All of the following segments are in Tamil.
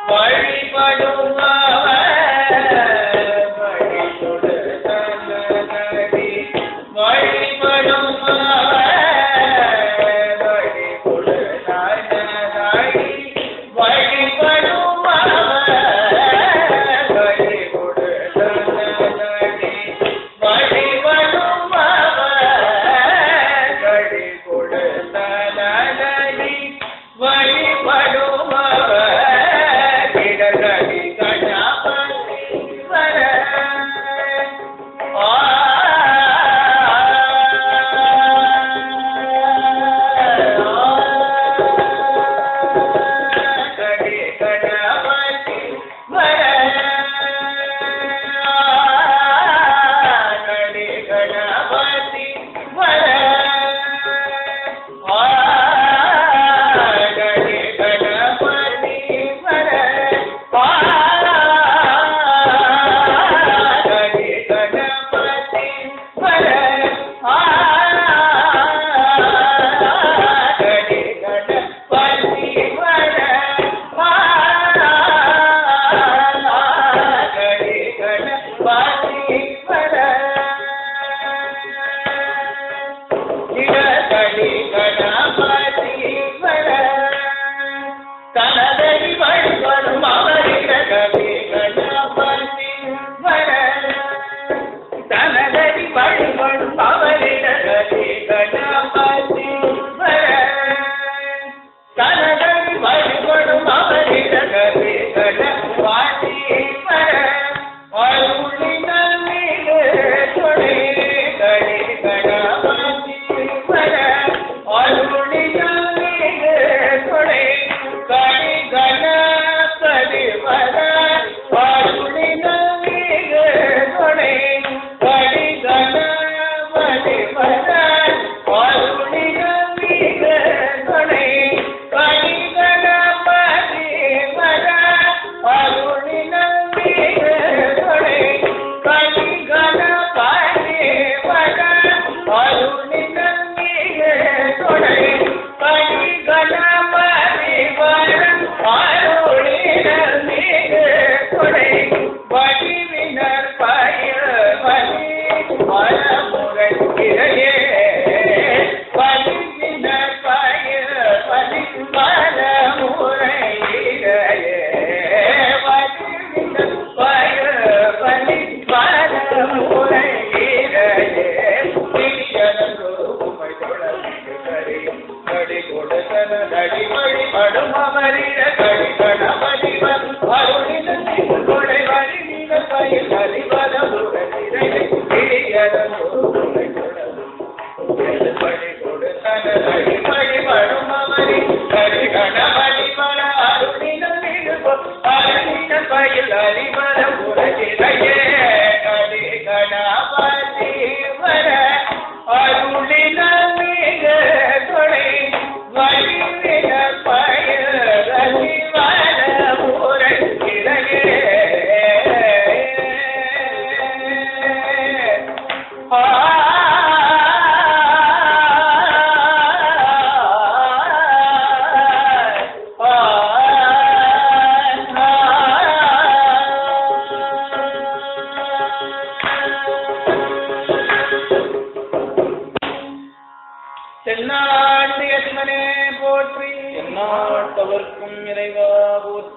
வழிபடுபவர்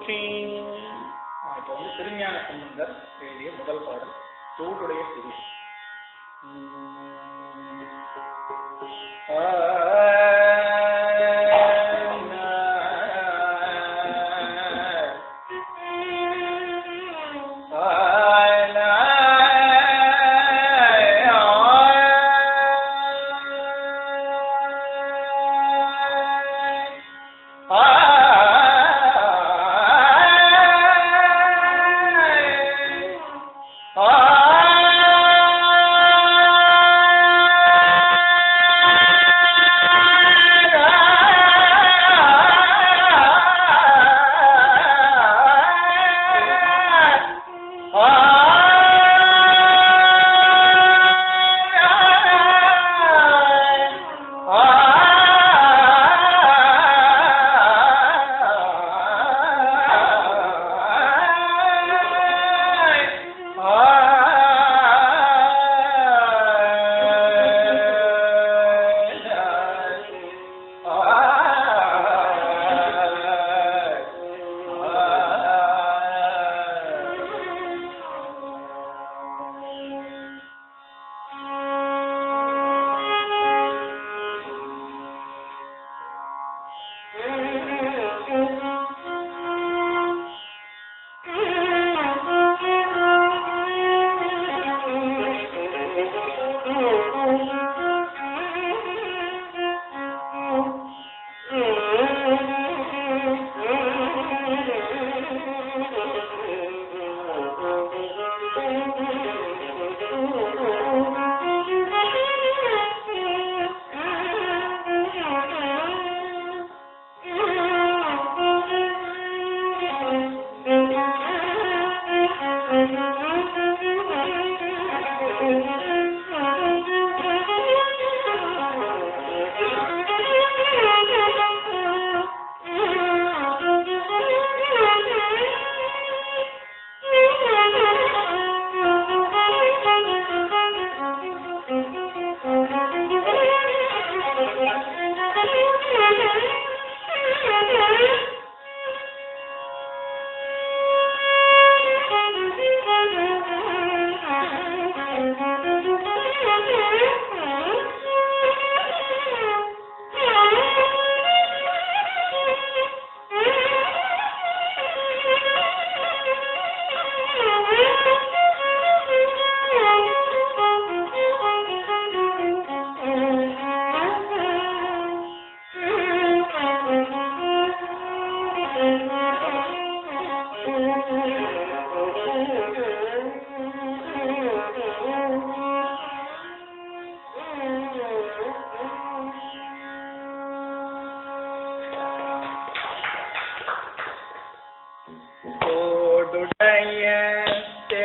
போற்றி. இப்போ திருஞான சம்பந்தர் எழுதிய முதல் பாடல் தோடுடைய திரு.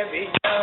Deviya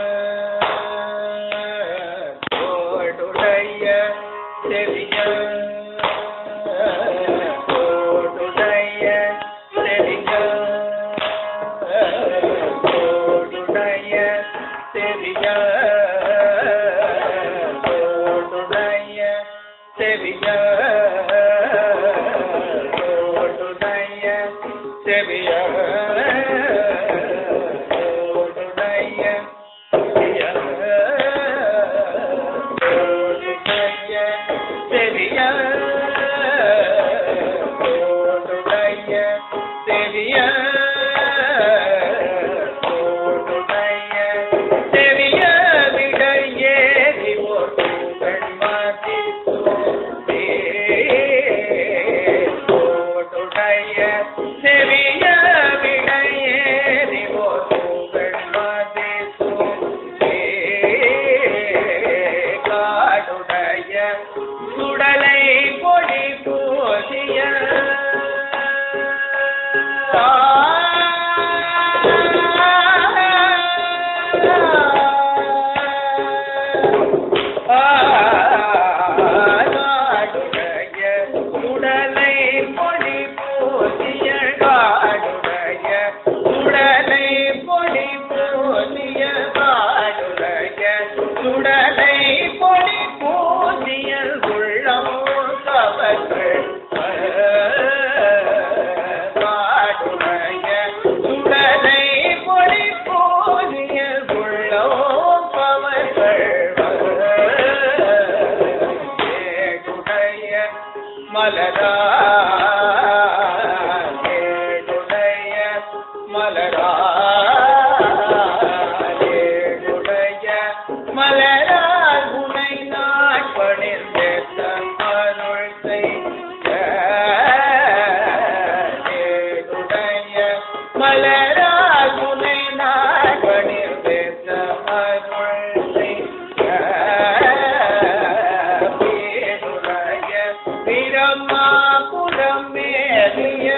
மலராளுடைய மலராளுடைய மலரால் குணை நான் பணிந்தேத்த அருள் செய்ய மலரால் குணை நான் பணிந்தேத்த அருள் செய்ய பிரமாபுரம் மேலிய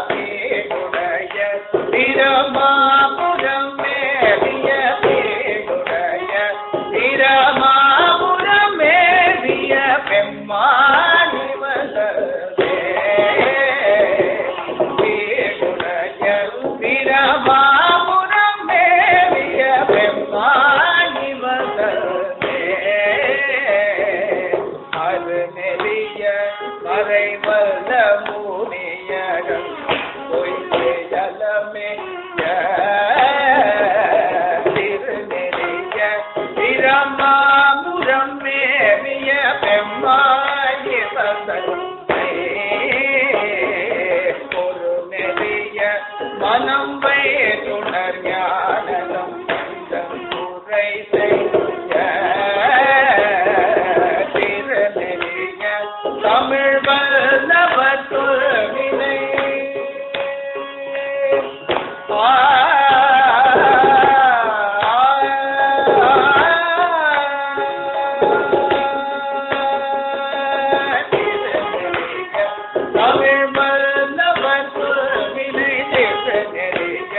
பேருடைய பிரமாபுரம் மேலிய பேருடைய பிரமாபுரம் மேலிய பெம்மானி வந்ததே பேருடைய பிரமாபுரம் மேலிய பெம்மானி வந்ததே அது நெறிய மறைவல்ல மூனியகம் பொய்யலமே திருநெறிய பிரமாபுரம் மேவிய பெம்மாயி வந்ததே ஒரு நெறிய மனம் துணர் ஞானம் குறை செய்ய திருநெறிய தமிழ் வல்லவர் சொல்வினை தமிழ் வல்லவர் சொல்வினை திருநெறிய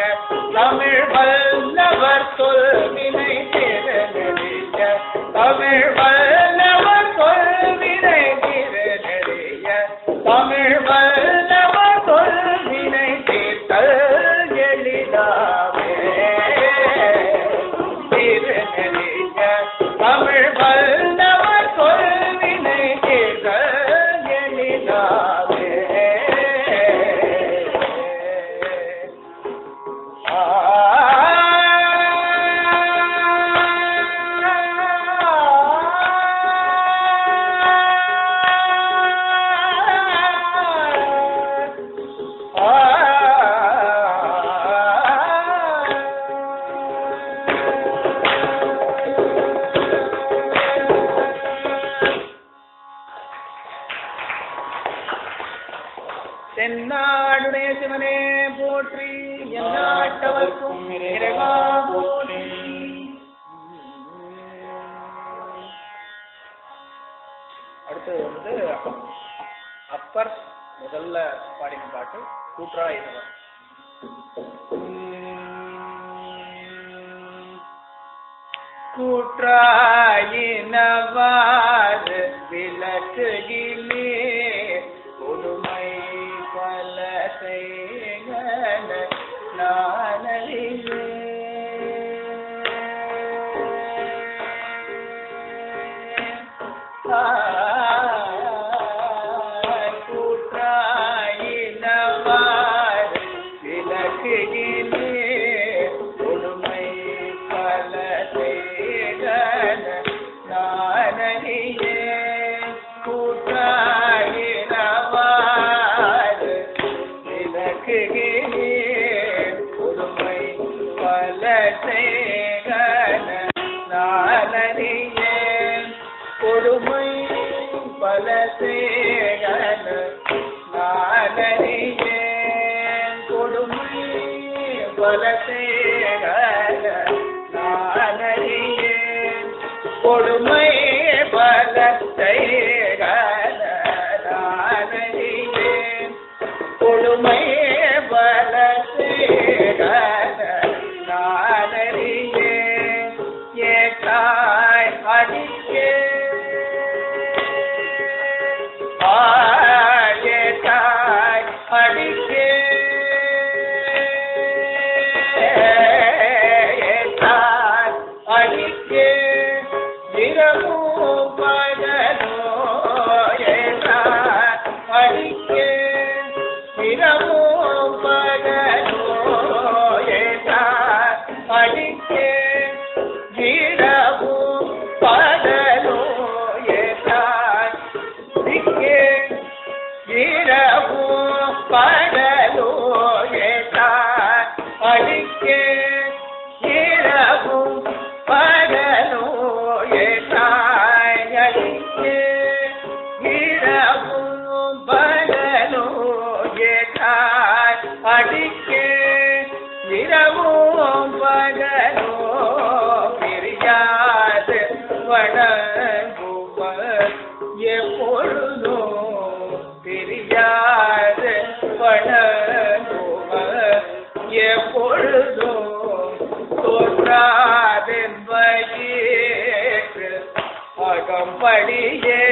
தமிழ் வல்லவர் சொல்வினை திருநெறிய தமிழ் வல்லவர் சொல்வினை திருநெறிய தமிழ் வல்லவர் சொல்வினை தீர்த்தல் எளிதாவே திருநெறிய தமிழ் வல்லவர் சொல்வினை தீர்த்தல் எளிதாவே தென்னாடுடைய சிவனே போற்றி எந்நாட்டவர்க்கும் இறைவா போற்றி. அடுத்து அப்பர் முதல்ல பாடின பாட்டு கூற்றாயினவர். கூற்றாயினவாறு விளக்குகிலே கொடுமை பல செய்கன நானறிவே கூற்றாயினவாறு விளக்குகிலே கொடுமை பல செய்கன நானறிவே கூற்றாயினவாறு விளக்குகிலே கொடுமை பல செய்கன நானறியேன் கொடுமை பல செய்கன நானறியேன் கொடுமை பல செய்கன நானறியேன் கொடுமை பல செய்கன நானறியேன் கொடுமை பல செய்கன நானறியேன் ஏகாய் அடிக்கே ஏகாய் அடிக்கே ஏகாய் அடிக்கே இரவும் பகலோ ஏகாய் அடிக்கே இரவும் பகலோ ஏகாய் அடிக்கே இரவும் பகலோ இரவும் பகலோ பிரியாது வணங்குவர் எப்பொழுதும் பிரியாது வணங்குவர் எப்பொழுதும் தோற்றாதென்பயிற்று அகம்படியே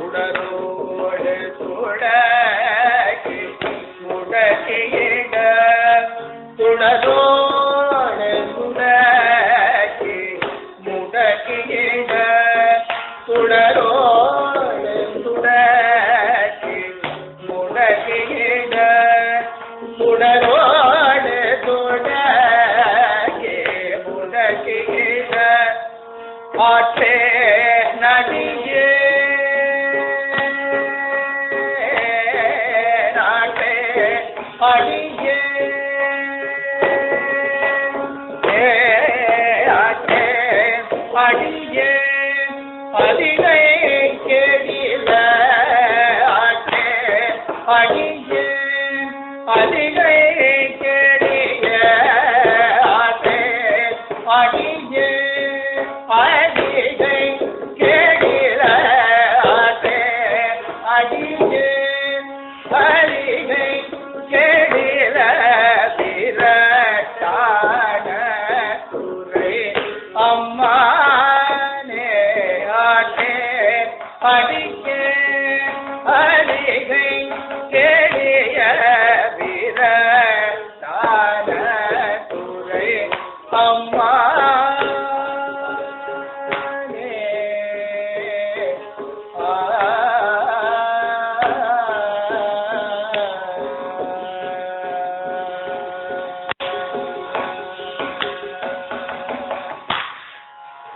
உடலோடு துடக்கி முடக்கியிட துடலோடு துடக்கி முடக்கியிட துடலோடு துடக்கி முடக்கியிட துடலோடு துடக்கி முடக்கியிட ஆற்றே நடியே நாட்டே அடியே ஆற்றே அடியே அதிகை கேடில ஆற்றே அடியே அதிகை கேடிய ஆற்றே அடியே அதிகை கேடில ஆற்றே அடியே அதிகை கேடில பிறட்டான துறை அம்மானே ஆற்றே அடிக்கே அதிகை கேடிய பிறட்டான துறை அம்மானே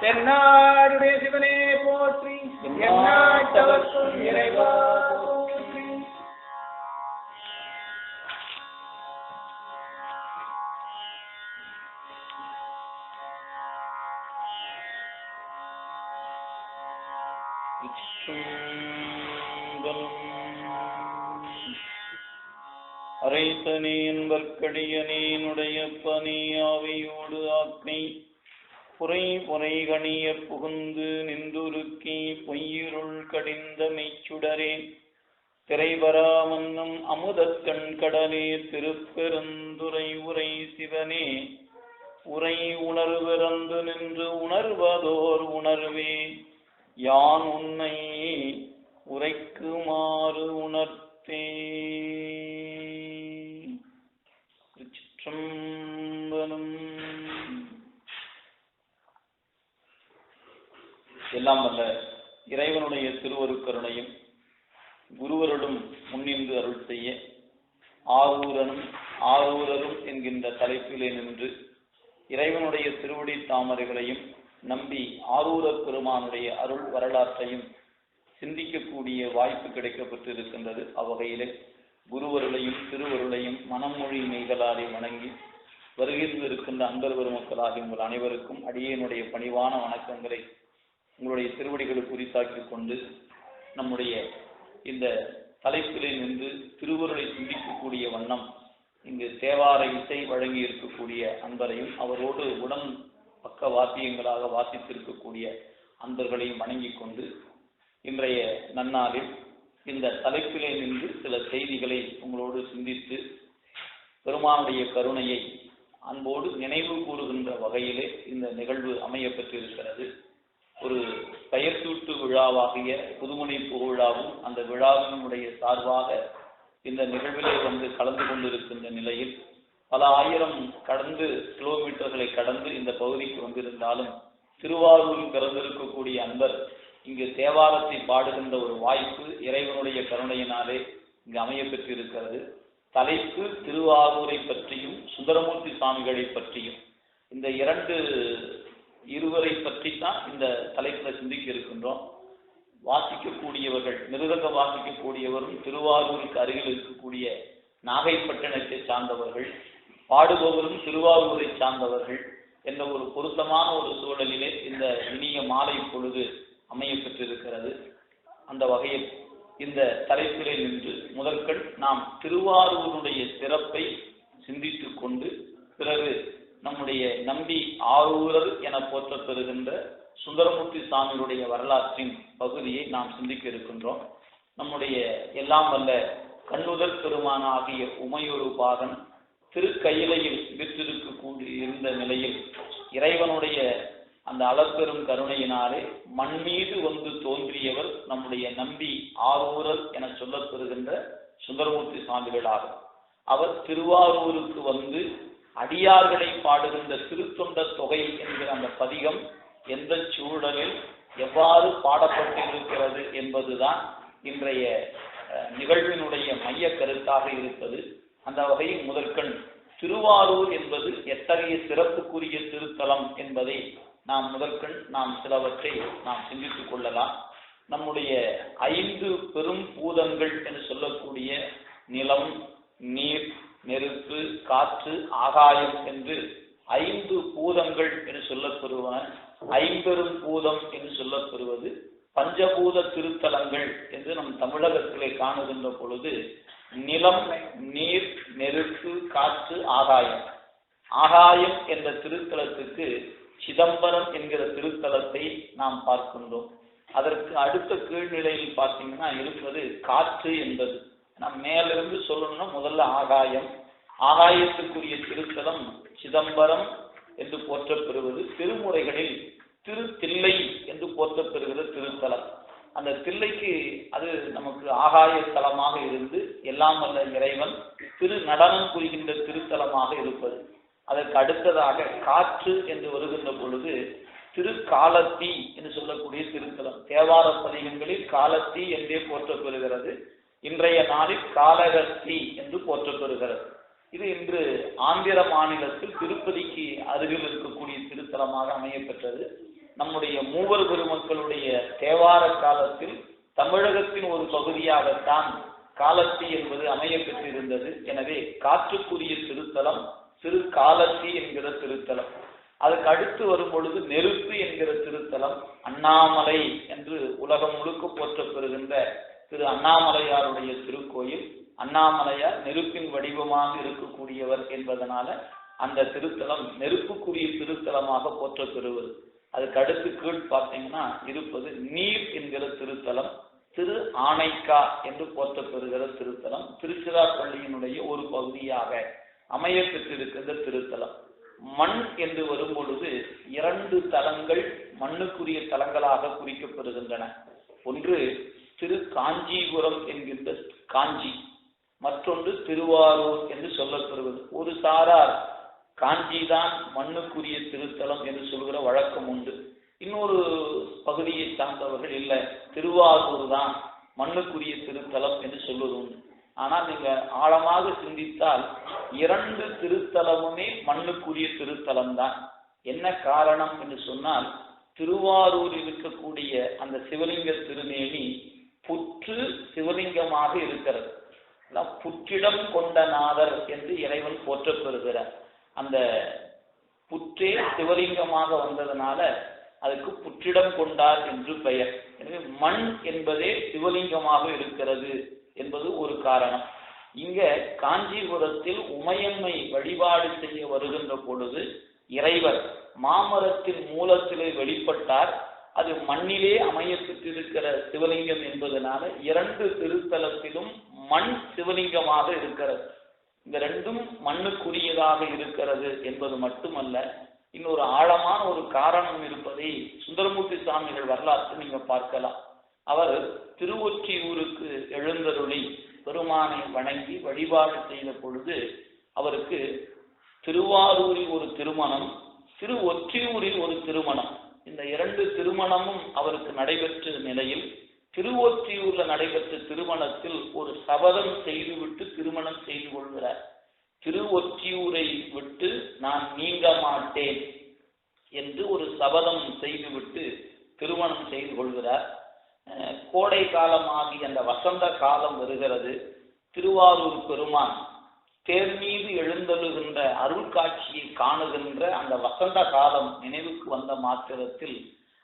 தென்னாடுடைய சிவனே போற்றி எந்நாட்டவர்க்கும் இறைவா போற்றி. அரைத்தனே என்பற்கடியனேனுடைய பனி ஆவியோடு ஆக்கை புரை புரை கணிய புகுந்து நின்றுருக்கி பொய்யிருள் கடிந்த மெய்ச்சுடரே திரைவரா மன்னம் அமுதக்கண் கடலே திருப்பெருந்துரை உரை சிவனே உரை உணர்விறந்து நின்று உணர்வதோர் உணர்வே யான் உன்னை உரைக்குமாறு உணர்த்தே. திருச்சிற்றம்பலம். எல்லாம் வல்ல இறைவனுடைய திருவருட்கருணையும் குருவருடும் முன்னின்று அருள் செய்ய ஆரூரரும் என்கின்ற தலைப்பிலே நின்று இறைவனுடைய திருவடி தாமரைகளையும் நம்பி ஆரூரப் பெருமானுடைய அருள் வரலாற்றையும் சிந்திக்கக்கூடிய வாய்ப்பு கிடைக்கப்பட்டிருக்கின்றது. அவ்வகையிலே குருவருளையும் திருவருளையும் மனமொழி மெய்களாலே வணங்கி வருகின்ற இருக்கின்ற அன்பர் பெருமக்களாகிய உங்கள் அனைவருக்கும் அடியேனுடைய பணிவான வணக்கங்களை உங்களுடைய திருவடிகளுக்கு உரித்தாக்கிக் கொண்டு நம்முடைய இந்த தலைப்பிலே நின்று திருவருளை சிந்திக்கக்கூடிய வண்ணம் இங்கு தேவார இசை வழங்கி இருக்கக்கூடிய அன்பரையும் அவரோடு உடன் பக்க வாத்தியங்களாக வாசித்திருக்கக்கூடிய அன்பர்களையும் வணங்கிக் கொண்டு இன்றைய நன்னாளில் இந்த தலைப்பிலே நின்று சில செய்திகளை உங்களோடு சிந்தித்து பெருமானுடைய கருணையை அன்போடு நினைவு கூறுகின்ற வகையிலே இந்த நிகழ்வு அமைய பெற்றிருக்கிறது. ஒரு பெயர் சூட்டு விழாவாகிய புதுமணி புகழாவும் அந்த விழாவினுடைய சார்பாக இந்த நிகழ்விலே வந்து கலந்து கொண்டிருக்கின்ற நிலையில் பல ஆயிரம் கிலோமீட்டர்களை கடந்து இந்த பகுதிக்கு வந்திருந்தாலும் திருவாரூரில் பிறந்திருக்கக்கூடிய அன்பர் இங்கு தேவாரத்தை பாடுகின்ற ஒரு வாய்ப்பு இறைவனுடைய கருணையினாலே இங்கு அமைய பெற்றிருக்கிறது. தலைப்பு திருவாரூரை பற்றியும் சுந்தரமூர்த்தி சுவாமிகளை பற்றியும் இந்த இருவரை பற்றித்தான் இந்த தலைப்பில் சிந்திக்க இருக்கின்றோம். வாசிக்கக்கூடியவர்கள் மிருதங்க வாசிக்கக்கூடியவரும் திருவாரூருக்கு அருகில் இருக்கக்கூடிய நாகைப்பட்டினத்தை சார்ந்தவர்கள், பாடுபவரும் திருவாரூரை சார்ந்தவர்கள் என்ற ஒரு பொருத்தமான ஒரு சூழலிலே இந்த இனிய மாலை பொழுது அமைய பெற்றிருக்கிறது. அந்த வகையில் இந்த தலைப்பிலே நின்று முதற்கண் நாம் திருவாரூருடைய சிறப்பை சிந்தித்து கொண்டு பிறகு நம்முடைய நம்பி ஆரூரர் என போற்றப் பெறுகின்ற சுந்தரமூர்த்தி சாமியுடைய வரலாற்றின் பகுதியை நாம் சிந்திக்க இருக்கின்றோம். நம்முடைய எல்லாம் வல்ல கண்ணுதல் பெருமான ஆகிய உமையொரு பாகன் திருக்கையிலையில் இருந்த நிலையில் இறைவனுடைய அந்த அளப்பெரும் கருணையினாலே மண் மீது வந்து தோன்றியவர் நம்முடைய நம்பி ஆரூரர் என சொல்லப்பெறுகின்ற சுந்தரமூர்த்தி சாமிகள் ஆகும். அவர் திருவாரூருக்கு வந்து அடியார்களை பாடுகின்ற திருத்தொண்ட தொகை என்கிற அந்த பதிகம் எந்த சூழலில் எவ்வாறு பாடப்பட்டிருக்கிறது என்பதுதான் இன்றைய நிகழ்வினுடைய மைய கருத்தாக இருப்பது. அந்த வகையில் முதற்கண் திருவாரூர் என்பது எத்தகைய சிறப்புக்குரிய திருத்தலம் என்பதை நாம் சிலவற்றை நாம் சிந்தித்துக் கொள்ளலாம். நம்முடைய 5 பெரும் பூதங்கள் என்று சொல்லக்கூடிய நிலம், நீர், நெருப்பு, காற்று, ஆகாயம் என்று 5 பூதங்கள் என்று சொல்லப்பெறுவன. 5 பூதம் என்று சொல்லப்பெறுவது பஞ்சபூத திருத்தலங்கள் என்று நம் தமிழகத்திலே காணுகின்ற பொழுது நிலம், நீர், நெருப்பு, காற்று, ஆகாயம். ஆகாயம் என்ற திருத்தலத்துக்கு சிதம்பரம் என்கிற திருத்தலத்தை நாம் பார்க்கின்றோம். அதற்கு அடுத்த கீழ்நிலையில் பார்த்தீங்கன்னா இருப்பது காற்று என்பது. நாம் மேலிருந்து சொல்லணும்னா முதல்ல ஆகாயம். ஆகாயத்துக்குரிய திருத்தலம் சிதம்பரம் என்று போற்றப்பெறுவது. திருமுறைகளில் திருத்தில்லை என்று போற்றப்பெறுகிற திருத்தலம். அந்த தில்லைக்கு அது நமக்கு ஆகாய தலமாக இருந்து எல்லாம் வல்ல இறைவன் திரு நடனம் புரிகின்ற திருத்தலமாக இருப்பது. அதற்கு அடுத்ததாக காற்று என்று வருகின்ற பொழுது திருக்காலத்தி என்று சொல்லக்கூடிய திருத்தலம். தேவார பதிகங்களில் காலத்தி என்றே போற்றப்பெறுகிறது. இன்றைய நாளில் காலகஸ்தி என்று போற்றப்பெறுகிறது. இது இன்று ஆந்திர மாநிலத்தில் திருப்பதிக்கு அருகில் இருக்கக்கூடிய திருத்தலமாக அமையப்பெற்றது. நம்முடைய மூவர் பெருமக்களுடைய தேவார காலத்தில் தமிழகத்தின் ஒரு பகுதியாகத்தான் காலத்தி என்பது அமையப்பெற்றிருந்தது. எனவே காற்றுக்குரிய திருத்தலம் திருக்காலத்தி என்கிற திருத்தலம். அதுக்கு அடுத்து வரும் பொழுது நெருப்பு என்கிற திருத்தலம். அண்ணாமலை என்று உலகம் முழுக்க போற்றப்பெறுகின்ற திரு அண்ணாமலையாருடைய திருக்கோயில். அண்ணாமலையார் நெருப்பின் வடிவமாக இருக்கக்கூடியவர் என்பதனால அந்த திருத்தலம் நெருப்புக்குரிய திருத்தலமாக போற்றப்பெறுவது. அதுக்கு அடுத்து கீழ் பார்த்தீங்கன்னா இருப்பது நீர் என்கிற திருத்தலம். திரு ஆனைக்கா என்று போற்றப்பெறுகிற திருத்தலம். திருச்சிராப்பள்ளியினுடைய ஒரு பகுதியாக அமைய பெற்றிருக்கின்ற திருத்தலம். மண் என்று வரும் பொழுது 2 தலங்கள் மண்ணுக்குரிய தலங்களாக குறிக்கப்படுகின்றன. ஒன்று திரு காஞ்சிபுரம் என்கின்ற காஞ்சி, மற்றொன்று திருவாரூர் என்று சொல்லப்பெறுவது. ஒரு சாரார் காஞ்சிதான் மண்ணுக்குரிய திருத்தலம் என்று சொல்கிற வழக்கம் உண்டு. இன்னொரு பகுதியை சார்ந்தவர்கள் இல்லை, திருவாரூர் தான் மண்ணுக்குரிய திருத்தலம் என்று சொல்வது உண்டு. ஆனால் நீங்க ஆழமாக சிந்தித்தால் 2 திருத்தலமுமே மண்ணுக்குரிய திருத்தலம் தான். என்ன காரணம் என்று சொன்னால், திருவாரூரில் இருக்கக்கூடிய அந்த சிவலிங்க திருமேனி புற்று சிவலிங்கமாக இருக்கிறது. புற்றிடம் கொண்ட நாதர் என்று இறைவன் போற்றப்பெறுகிறார். அந்த புற்றே சிவலிங்கமாக வந்ததனால அதுக்கு புற்றிடம் கொண்டார் என்று பெயர். எனவே மண் என்பதே சிவலிங்கமாக இருக்கிறது என்பது ஒரு காரணம். இங்க காஞ்சிபுரத்தில் உமையம்மை வழிபாடு செய்ய வருகின்ற பொழுது இறைவர் மாமரத்தின் மூலத்திலே வெளிப்பட்டார். அது மண்ணிலே அமையப்பட்டிருக்கிற சிவலிங்கம் என்பதனால 2 திருத்தலத்திலும் மண் சிவலிங்கமாக இருக்கிறது. இந்த 2ம் மண்ணுக்குரியதாக இருக்கிறது என்பது மட்டுமல்ல, இன்னொரு ஆழமான ஒரு காரணம் இருப்பதை சுந்தரமூர்த்தி சாமிகள் வரலாற்று நீங்க பார்க்கலாம். அவர் திருவொற்றியூருக்கு எழுந்தருளி பெருமானை வணங்கி வழிபாடு செய்த பொழுது அவருக்கு திருவாரூரில் ஒரு திருமணம், திருவொற்றியூரில் ஒரு திருமணம். இந்த 2 திருமணமும் அவருக்கு நடைபெற்ற நிலையில் திருவொற்றியூர்ல நடைபெற்ற திருமணத்தில் ஒரு சபதம் செய்துவிட்டு திருமணம் செய்து கொள்கிறார். திருவொற்றியூரை விட்டு நான் நீங்க மாட்டேன் என்று ஒரு சபதம் செய்துவிட்டு திருமணம் செய்து கொள்கிறார். கோடை காலமாகி அந்த வசந்த காலம் வருகிறது. திருவாரூர் பெருமான் தேர் மீது எழுந்தருளுகின்ற அருள் காட்சியை காணுகின்ற அந்த வசந்த காலம் நினைவுக்கு வந்த மாத்திரத்தில்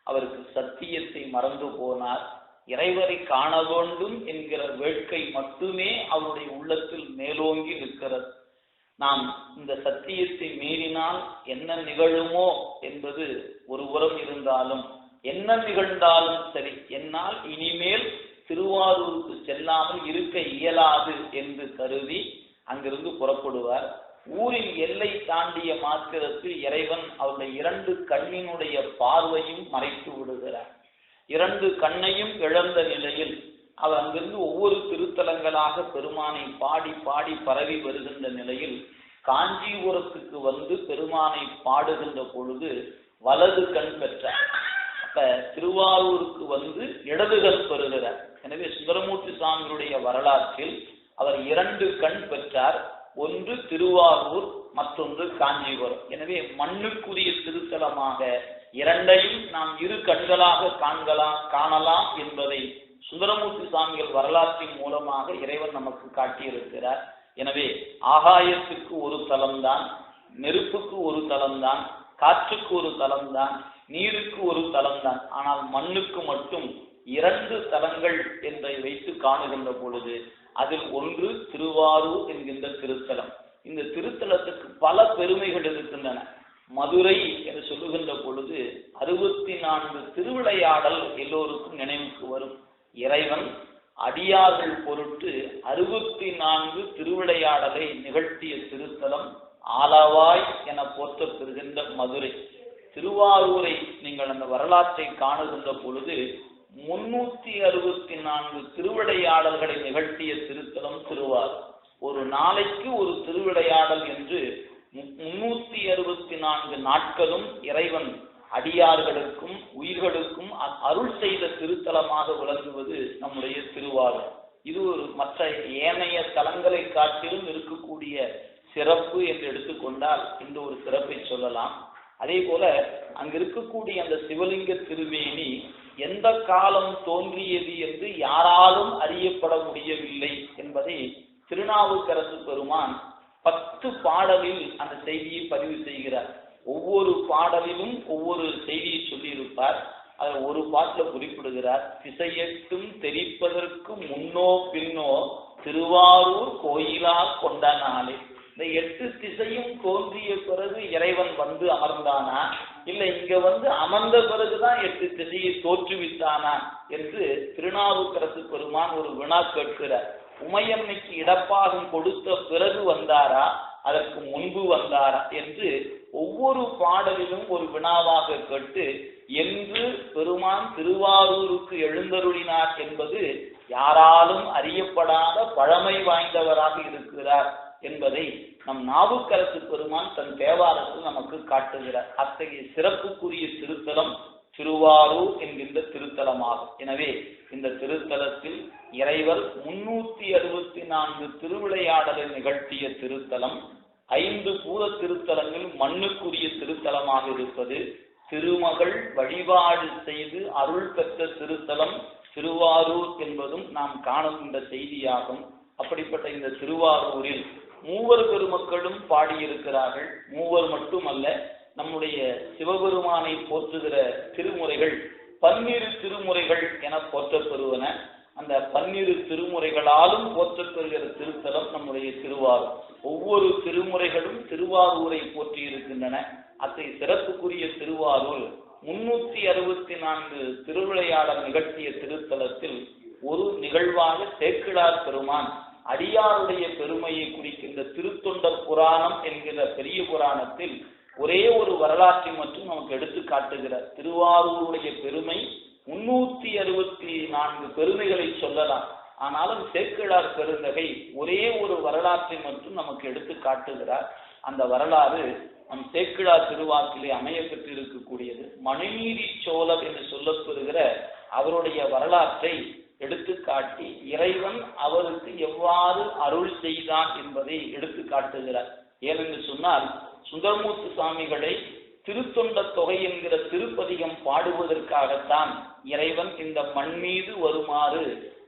அவருக்கு சத்தியத்தை மறந்து போனார். இறைவரை காண வேண்டும் என்கிற வேட்கை மட்டுமே அவருடைய உள்ளத்தில் மேலோங்கி நிற்கிறது. நாம் இந்த இந்த சத்தியத்தை மீறினால் என்ன நிகழுமோ என்பது ஒரு புறம் இருந்தாலும், என்ன நிகழ்ந்தாலும் சரி, என்னால் இனிமேல் திருவாரூருக்கு செல்லாமல் இருக்க இயலாது என்று கருதி அங்கிருந்து புறப்படுவார். ஊரின் எல்லை தாண்டிய மாத்திரத்தில் இறைவன் அவருடைய 2 கண்ணினுடைய பார்வையும் மறைத்து விடுகிறார். 2 கண்ணையும் இழந்த நிலையில் அவர் அங்கிருந்து ஒவ்வொரு திருத்தலங்களாக பெருமானை பாடி பாடி பரவி வருகின்ற நிலையில் காஞ்சிபுரத்துக்கு வந்து பெருமானை பாடுகின்ற பொழுது வலது கண் பெற்றார். அப்ப திருவாரூருக்கு வந்து இடது கண் பெறுகிறார். எனவே சுந்தரமூர்த்தி சுவாமிகளுடைய வரலாற்றில் அவர் 2 கண் பெற்றார். ஒன்று திருவாரூர், மற்றொன்று காஞ்சிபுரம். எனவே மண்ணுக்குரிய திருத்தலமாக 2ஐயும் நாம் 2 கண்களாக காணலாம் என்பதை சுந்தரமூர்த்தி சுவாமிகள் வரலாற்றின் மூலமாக இறைவன் நமக்கு காட்டியிருக்கிறார். எனவே ஆகாயத்துக்கு ஒரு தலம்தான், நெருப்புக்கு ஒரு தலம்தான், காற்றுக்கு ஒரு தலம்தான், நீருக்கு ஒரு தலம்தான். ஆனால் மண்ணுக்கு மட்டும் 2 தலங்கள் என்பதை வைத்து காணுகின்ற பொழுது அதில் ஒன்று திருவாரூர் என்கின்ற திருத்தலம். இந்த திருத்தலத்துக்கு பல பெருமைகள் இருக்கின்றன. மதுரை என்று சொல்லுகின்ற பொழுது 64 திருவிளையாடல் எல்லோருக்கும் நினைவுக்கு வரும். இறைவன் அடியார்கள் பொருட்டு 64 திருவிளையாடலை நிகழ்த்திய திருத்தலம் ஆலவாய் என போற்றப்பெறுகின்ற மதுரை. திருவாரூரை நீங்கள் அந்த வரலாற்றை காணுகின்ற பொழுது 364 திருவிளையாடல்களை நிகழ்த்திய திருத்தலம் திருவாரூர். ஒரு நாளைக்கு ஒரு திருவிளையாடல் என்று 364 நாட்களும் இறைவன் அடியார்களுக்கும் உயிர்களுக்கும் அருள் செய்த திருத்தலமாக விளங்குவது நம்முடைய திருவாரூர். இது ஒரு மற்ற ஏனைய தலங்களை காட்டிலும் இருக்கக்கூடிய சிறப்பு என்று எடுத்துக்கொண்டால் இந்த ஒரு சிறப்பை சொல்லலாம். அதே போல அங்கு இருக்கக்கூடிய அந்த சிவலிங்க திருமேனி எந்த காலம் தோன்றியது என்று யாராலும் அறியப்பட முடியவில்லை என்பதை திருநாவுக்கரசு பெருமான் 10 பாடலில் அந்த செய்தியை பதிவு செய்கிறார். ஒவ்வொரு பாடலிலும் ஒவ்வொரு செய்தியை சொல்லியிருப்பார். அதில் ஒரு பாட்டில் குறிப்பிடுகிறார், திசையெட்டும் தெரிப்பதற்கு முன்னோ பின்னோ திருவாரூர் கோயிலா கொண்ட நாளே. இந்த 8 திசையும் தோன்றிய பிறகு இறைவன் வந்து அமர்ந்தானா, இல்லை இங்க வந்து அமர்ந்த பிறகுதான் 8 திசையை தோற்றுவித்தானா என்று திருநாவுக்கரசு பெருமான் ஒரு வினா கேட்கிறார். உமையம்மைக்கு இடப்பாகம் கொடுத்த பிறகு வந்தாரா, அதற்கு முன்பு வந்தாரா என்று ஒவ்வொரு பாடலிலும் ஒரு வினாவாக கேட்டு என்று பெருமான் திருவாரூருக்கு எழுந்தருளினார் என்பது யாராலும் அறியப்படாத பழமை வாய்ந்தவராக இருக்கிறார் என்பதை நம் நாவுக்கரசு பெருமான் தன் தேவாரத்தில் நமக்கு காட்டுகிறார். அத்தகைய சிறப்புக்குரிய திருத்தலம் திருவாரூர் என்கின்ற திருத்தலமாகும். எனவே இந்த திருத்தலத்தில் இறைவர் 364 திருவிளையாடலை நிகழ்த்திய திருத்தலம். 5 பூத திருத்தலங்கள் மண்ணுக்குரிய திருத்தலமாக இருப்பது, திருமகள் வழிபாடு செய்து அருள் பெற்ற திருத்தலம் திருவாரூர் என்பதும் நாம் காணுகின்ற செய்தியாகும். அப்படிப்பட்ட இந்த திருவாரூரில் 3 பெருமக்களும் பாடியிருக்கிறார்கள். 3 மட்டுமல்ல, நம்முடைய சிவபெருமானை போற்றுகிற திருமுறைகள் 12 திருமுறைகள் என போற்றப்பெறுவன. அந்த 12 திருமுறைகளாலும் போற்றப்பெறுகிற திருத்தலம் நம்முடைய திருவாரூர். ஒவ்வொரு திருமுறைகளும் திருவாரூரை போற்றி இருக்கின்றன. அத்தகைய சிறப்புக்குரிய திருவாரூர் 364 திருவிளையாடல் நிகழ்த்திய திருத்தலத்தில் ஒரு நிகழ்வாக சேக்கிழார் பெருமான் அடியாருடைய பெருமையை குறிக்கின்ற திருத்தொண்டர் புராணம் என்கிற பெரிய புராணத்தில் ஒரே ஒரு வரலாற்றை மட்டும் நமக்கு எடுத்து காட்டுகிறார். திருவாரூருடைய பெருமை 364 பெருமைகளை சொல்லலாம். ஆனாலும் சேக்கிழார் பெருந்தகை ஒரே ஒரு வரலாற்றை மட்டும் நமக்கு எடுத்து காட்டுகிறார். அந்த வரலாறு நம் சேக்கிழார் திருவாக்கிலே அமைய பெற்று இருக்கக்கூடியது. மணிநீதி சோழர் என்று சொல்லப்பெறுகிற அவருடைய வரலாற்றை எடுத்து காட்டி இறைவன் அவருக்கு எவ்வாறு அருள் செய்தான் என்பதை எடுத்து காட்டுகிறார். ஏனென்று சொன்னால், சுந்தரமூர்த்தி சுவாமிகளை திருத்தொண்ட தொகை என்கிற திருப்பதிகம் பாடுவதற்காகத்தான் இறைவன் இந்த மண் மீது வருமாறு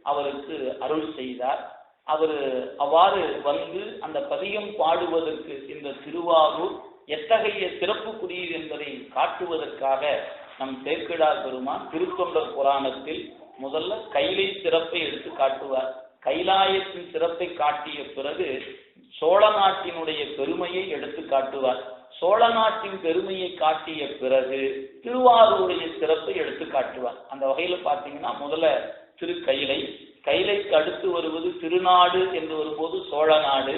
அவருக்கு அருள் செய்தார். அவர் அவ்வாறு வந்து அந்த பதிகம் பாடுவதற்கு இந்த திருவாரூர் எத்தகைய சிறப்புக்குரியது என்பதை காட்டுவதற்காக நம் சேக்கிழார் பெருமான் திருத்தொண்டர் புராணத்தில் முதல்ல கைலை சிறப்பை எடுத்து காட்டுவார். கைலாயத்தின் சிறப்பை காட்டிய பிறகு சோழ நாட்டினுடைய பெருமையை எடுத்து காட்டுவார். சோழ நாட்டின் பெருமையை காட்டிய பிறகு திருவாரூருடைய சிறப்பை எடுத்து காட்டுவார். அந்த வகையில பாத்தீங்கன்னா முதல்ல திருக்கயிலை, கைலைக்கு அடுத்து வருவது திருநாடு என்று வரும்போது சோழ நாடு,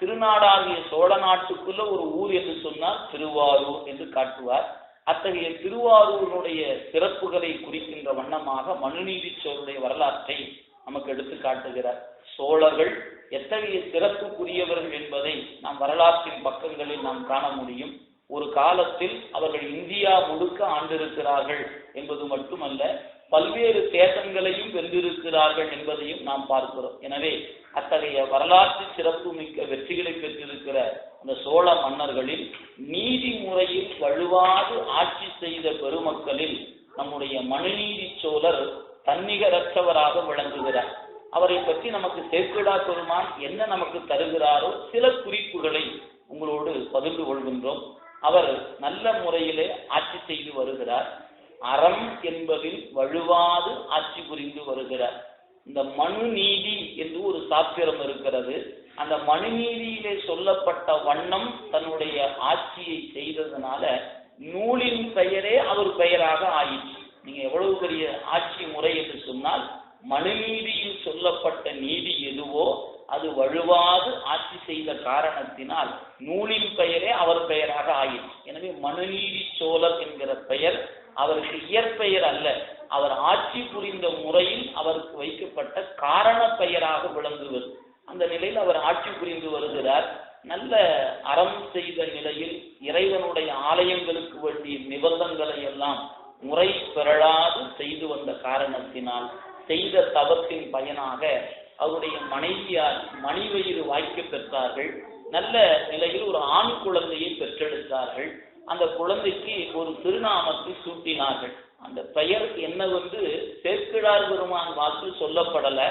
திருநாடாகிய சோழ நாட்டுக்குள்ள ஒரு ஊர் என்று சொன்னால் திருவாரூர் என்று காட்டுவார். அத்தகைய திருவாரூருடைய சிறப்புகளை குறிக்கின்ற வண்ணமாக மனுநீதி சோழருடைய வரலாற்றை நமக்கு எடுத்து காட்டுகிறார். சோழர்கள் எத்தகைய சிறப்புக்குரியவர்கள் என்பதை நாம் வரலாற்றின் பக்கங்களில் நாம் காண முடியும். ஒரு காலத்தில் அவர்கள் இந்தியா முழுக்க ஆண்டிருக்கிறார்கள் என்பது மட்டுமல்ல, பல்வேறு தேசங்களையும் வென்றிருக்கிறார்கள் என்பதையும் நாம் பார்க்கிறோம். எனவே அத்தகைய வரலாற்று சிறப்பு மிக்க வெற்றிகளை பெற்றிருக்கிற அந்த சோழ மன்னர்களில் நீதி முறையில் வலுவாது ஆட்சி செய்த பெருமக்களில் நம்முடைய மனுநீதி சோழர் தன்னிகரற்றவராக விளங்குகிறார். அவரை பற்றி நமக்கு சேக்கிழார் பெருமான் என்ன நமக்கு தருகிறாரோ சில குறிப்புகளை உங்களோடு பகிர்ந்து கொள்கின்றோம். அவர் நல்ல முறையிலே ஆட்சி செய்து வருகிறார். அறம் என்பதில் வலுவாது ஆட்சி புரிந்து வருகிறார். இந்த மனு நீதி என்று ஒரு சாத்திரம் இருக்கிறது. அந்த மனு நீதியிலே சொல்லப்பட்ட வண்ணம் தன்னுடைய ஆட்சியை செய்ததுனால நூலின் பெயரே அவர் பெயராக ஆயிற்று. நீங்க எவ்வளவு பெரிய ஆட்சி முறை என்று சொன்னால், மனுநீதியில் சொல்லப்பட்ட நீதி எதுவோ அது வலுவாது ஆட்சி செய்த காரணத்தினால் நூலின் பெயரே அவர் பெயராக ஆயிற்று. எனவே மனுநீதி சோழர் என்கிற பெயர் அவருக்கு இயற்பெயர் அல்ல, அவர் ஆட்சி புரிந்த முறையில் அவருக்கு வைக்கப்பட்ட காரண பெயராக விளங்குவது. அந்த நிலையில் அவர் ஆட்சி புரிந்து வருகிறார். நல்ல அறம் செய்த நிலையில் இறைவனுடைய ஆலயங்களுக்கு வேண்டிய நிபந்தங்களை எல்லாம் முறை பெறலாது செய்து வந்த காரணத்தினால் செய்த தவத்தின் பயனாக அவருடைய மனைவியார் மணிவயிறு வாய்க்க பெற்றார்கள். நல்ல நிலையில் ஒரு ஆண் குழந்தையை பெற்றெடுத்தார்கள். அந்த குழந்தைக்கு ஒரு திருநாமத்தை சூட்டினார்கள். அந்த பெயர் என்னவென்று சேக்கிழார் பெருமான் வாக்கில் சொல்லப்படல.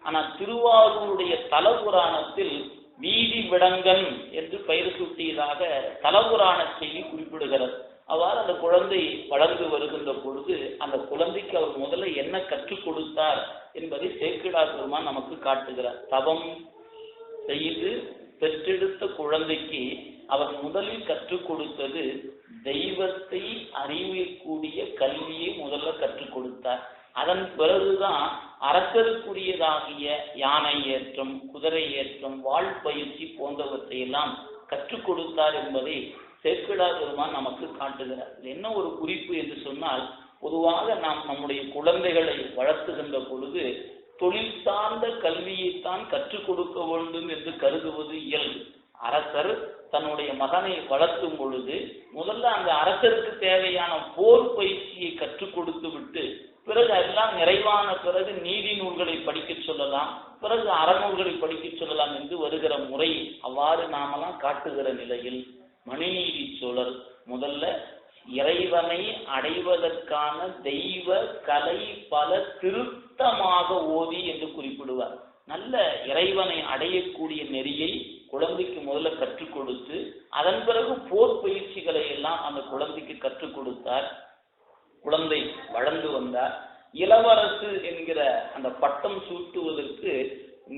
ஆனால் திருவாரூருடைய தலபுராணத்தில் வீதி விடங்கன் என்று பெயர் சூட்டியதாக தலபுராண செய்தி குறிப்பிடுகிறது. அவ்வாறு அந்த குழந்தை வளர்ந்து வருகின்ற பொழுது அந்த குழந்தைக்கு அவர் முதல்ல என்ன கற்றுக் கொடுத்தார் என்பதை சேக்கிழார் பெருமான் நமக்கு காட்டுகிறார். தவம் செய்து பெற்றெடுத்த குழந்தைக்கு அவர் முதலில் கற்றுக் கொடுத்தது தெய்வத்தை அறியக்கூடிய கல்வியை முதல்ல கற்றுக் கொடுத்தார். அதன் பிறகுதான் அரசருக்குரியதாகிய யானை ஏற்றம், குதிரை ஏற்றம், வாழ் பயிற்சி போன்றவற்றை எல்லாம் கற்றுக் கொடுத்தார் என்பதை சேக்கிழார் பெருமான் நமக்கு காட்டுகிறார். என்ன ஒரு குறிப்பு என்று சொன்னால், பொதுவாக நாம் நம்முடைய குழந்தைகளை வளர்த்துகின்ற பொழுது தொழில் சார்ந்த கல்வியைத்தான் கற்றுக் கொடுக்க வேண்டும் என்று கருதுவது இயல்பு. அரசர் தன்னுடைய மகனை வளர்த்தும் பொழுது முதல்ல அந்த அரசருக்கு தேவையான போர் பயிற்சியை கற்றுக் கொடுத்து விட்டு பிறகு எல்லாம் நிறைவான பிறகு நீதி நூல்களை படிக்க சொல்லலாம், பிறகு அறநூல்களை படிக்க சொல்லலாம் என்று வருகிற முறை அவ்வாறு நாமெல்லாம் காட்டுகிற நிலையில் மனுநீதி சோழர் முதல்ல இறைவனை அடைவதற்கான தெய்வ கலை பல திருத்தமாக ஓதி என்று குறிப்பிடுவார். நல்ல இறைவனை அடையக்கூடிய நெறியை குழந்தைக்கு முதல்ல கற்றுக் கொடுத்து அதன் பிறகு போர் பயிற்சிகளை எல்லாம் அந்த குழந்தைக்கு கற்றுக் கொடுத்தார். குழந்தை வளர்ந்து வந்தார். இளவரசு என்கிற அந்த பட்டம் சூட்டுவதற்கு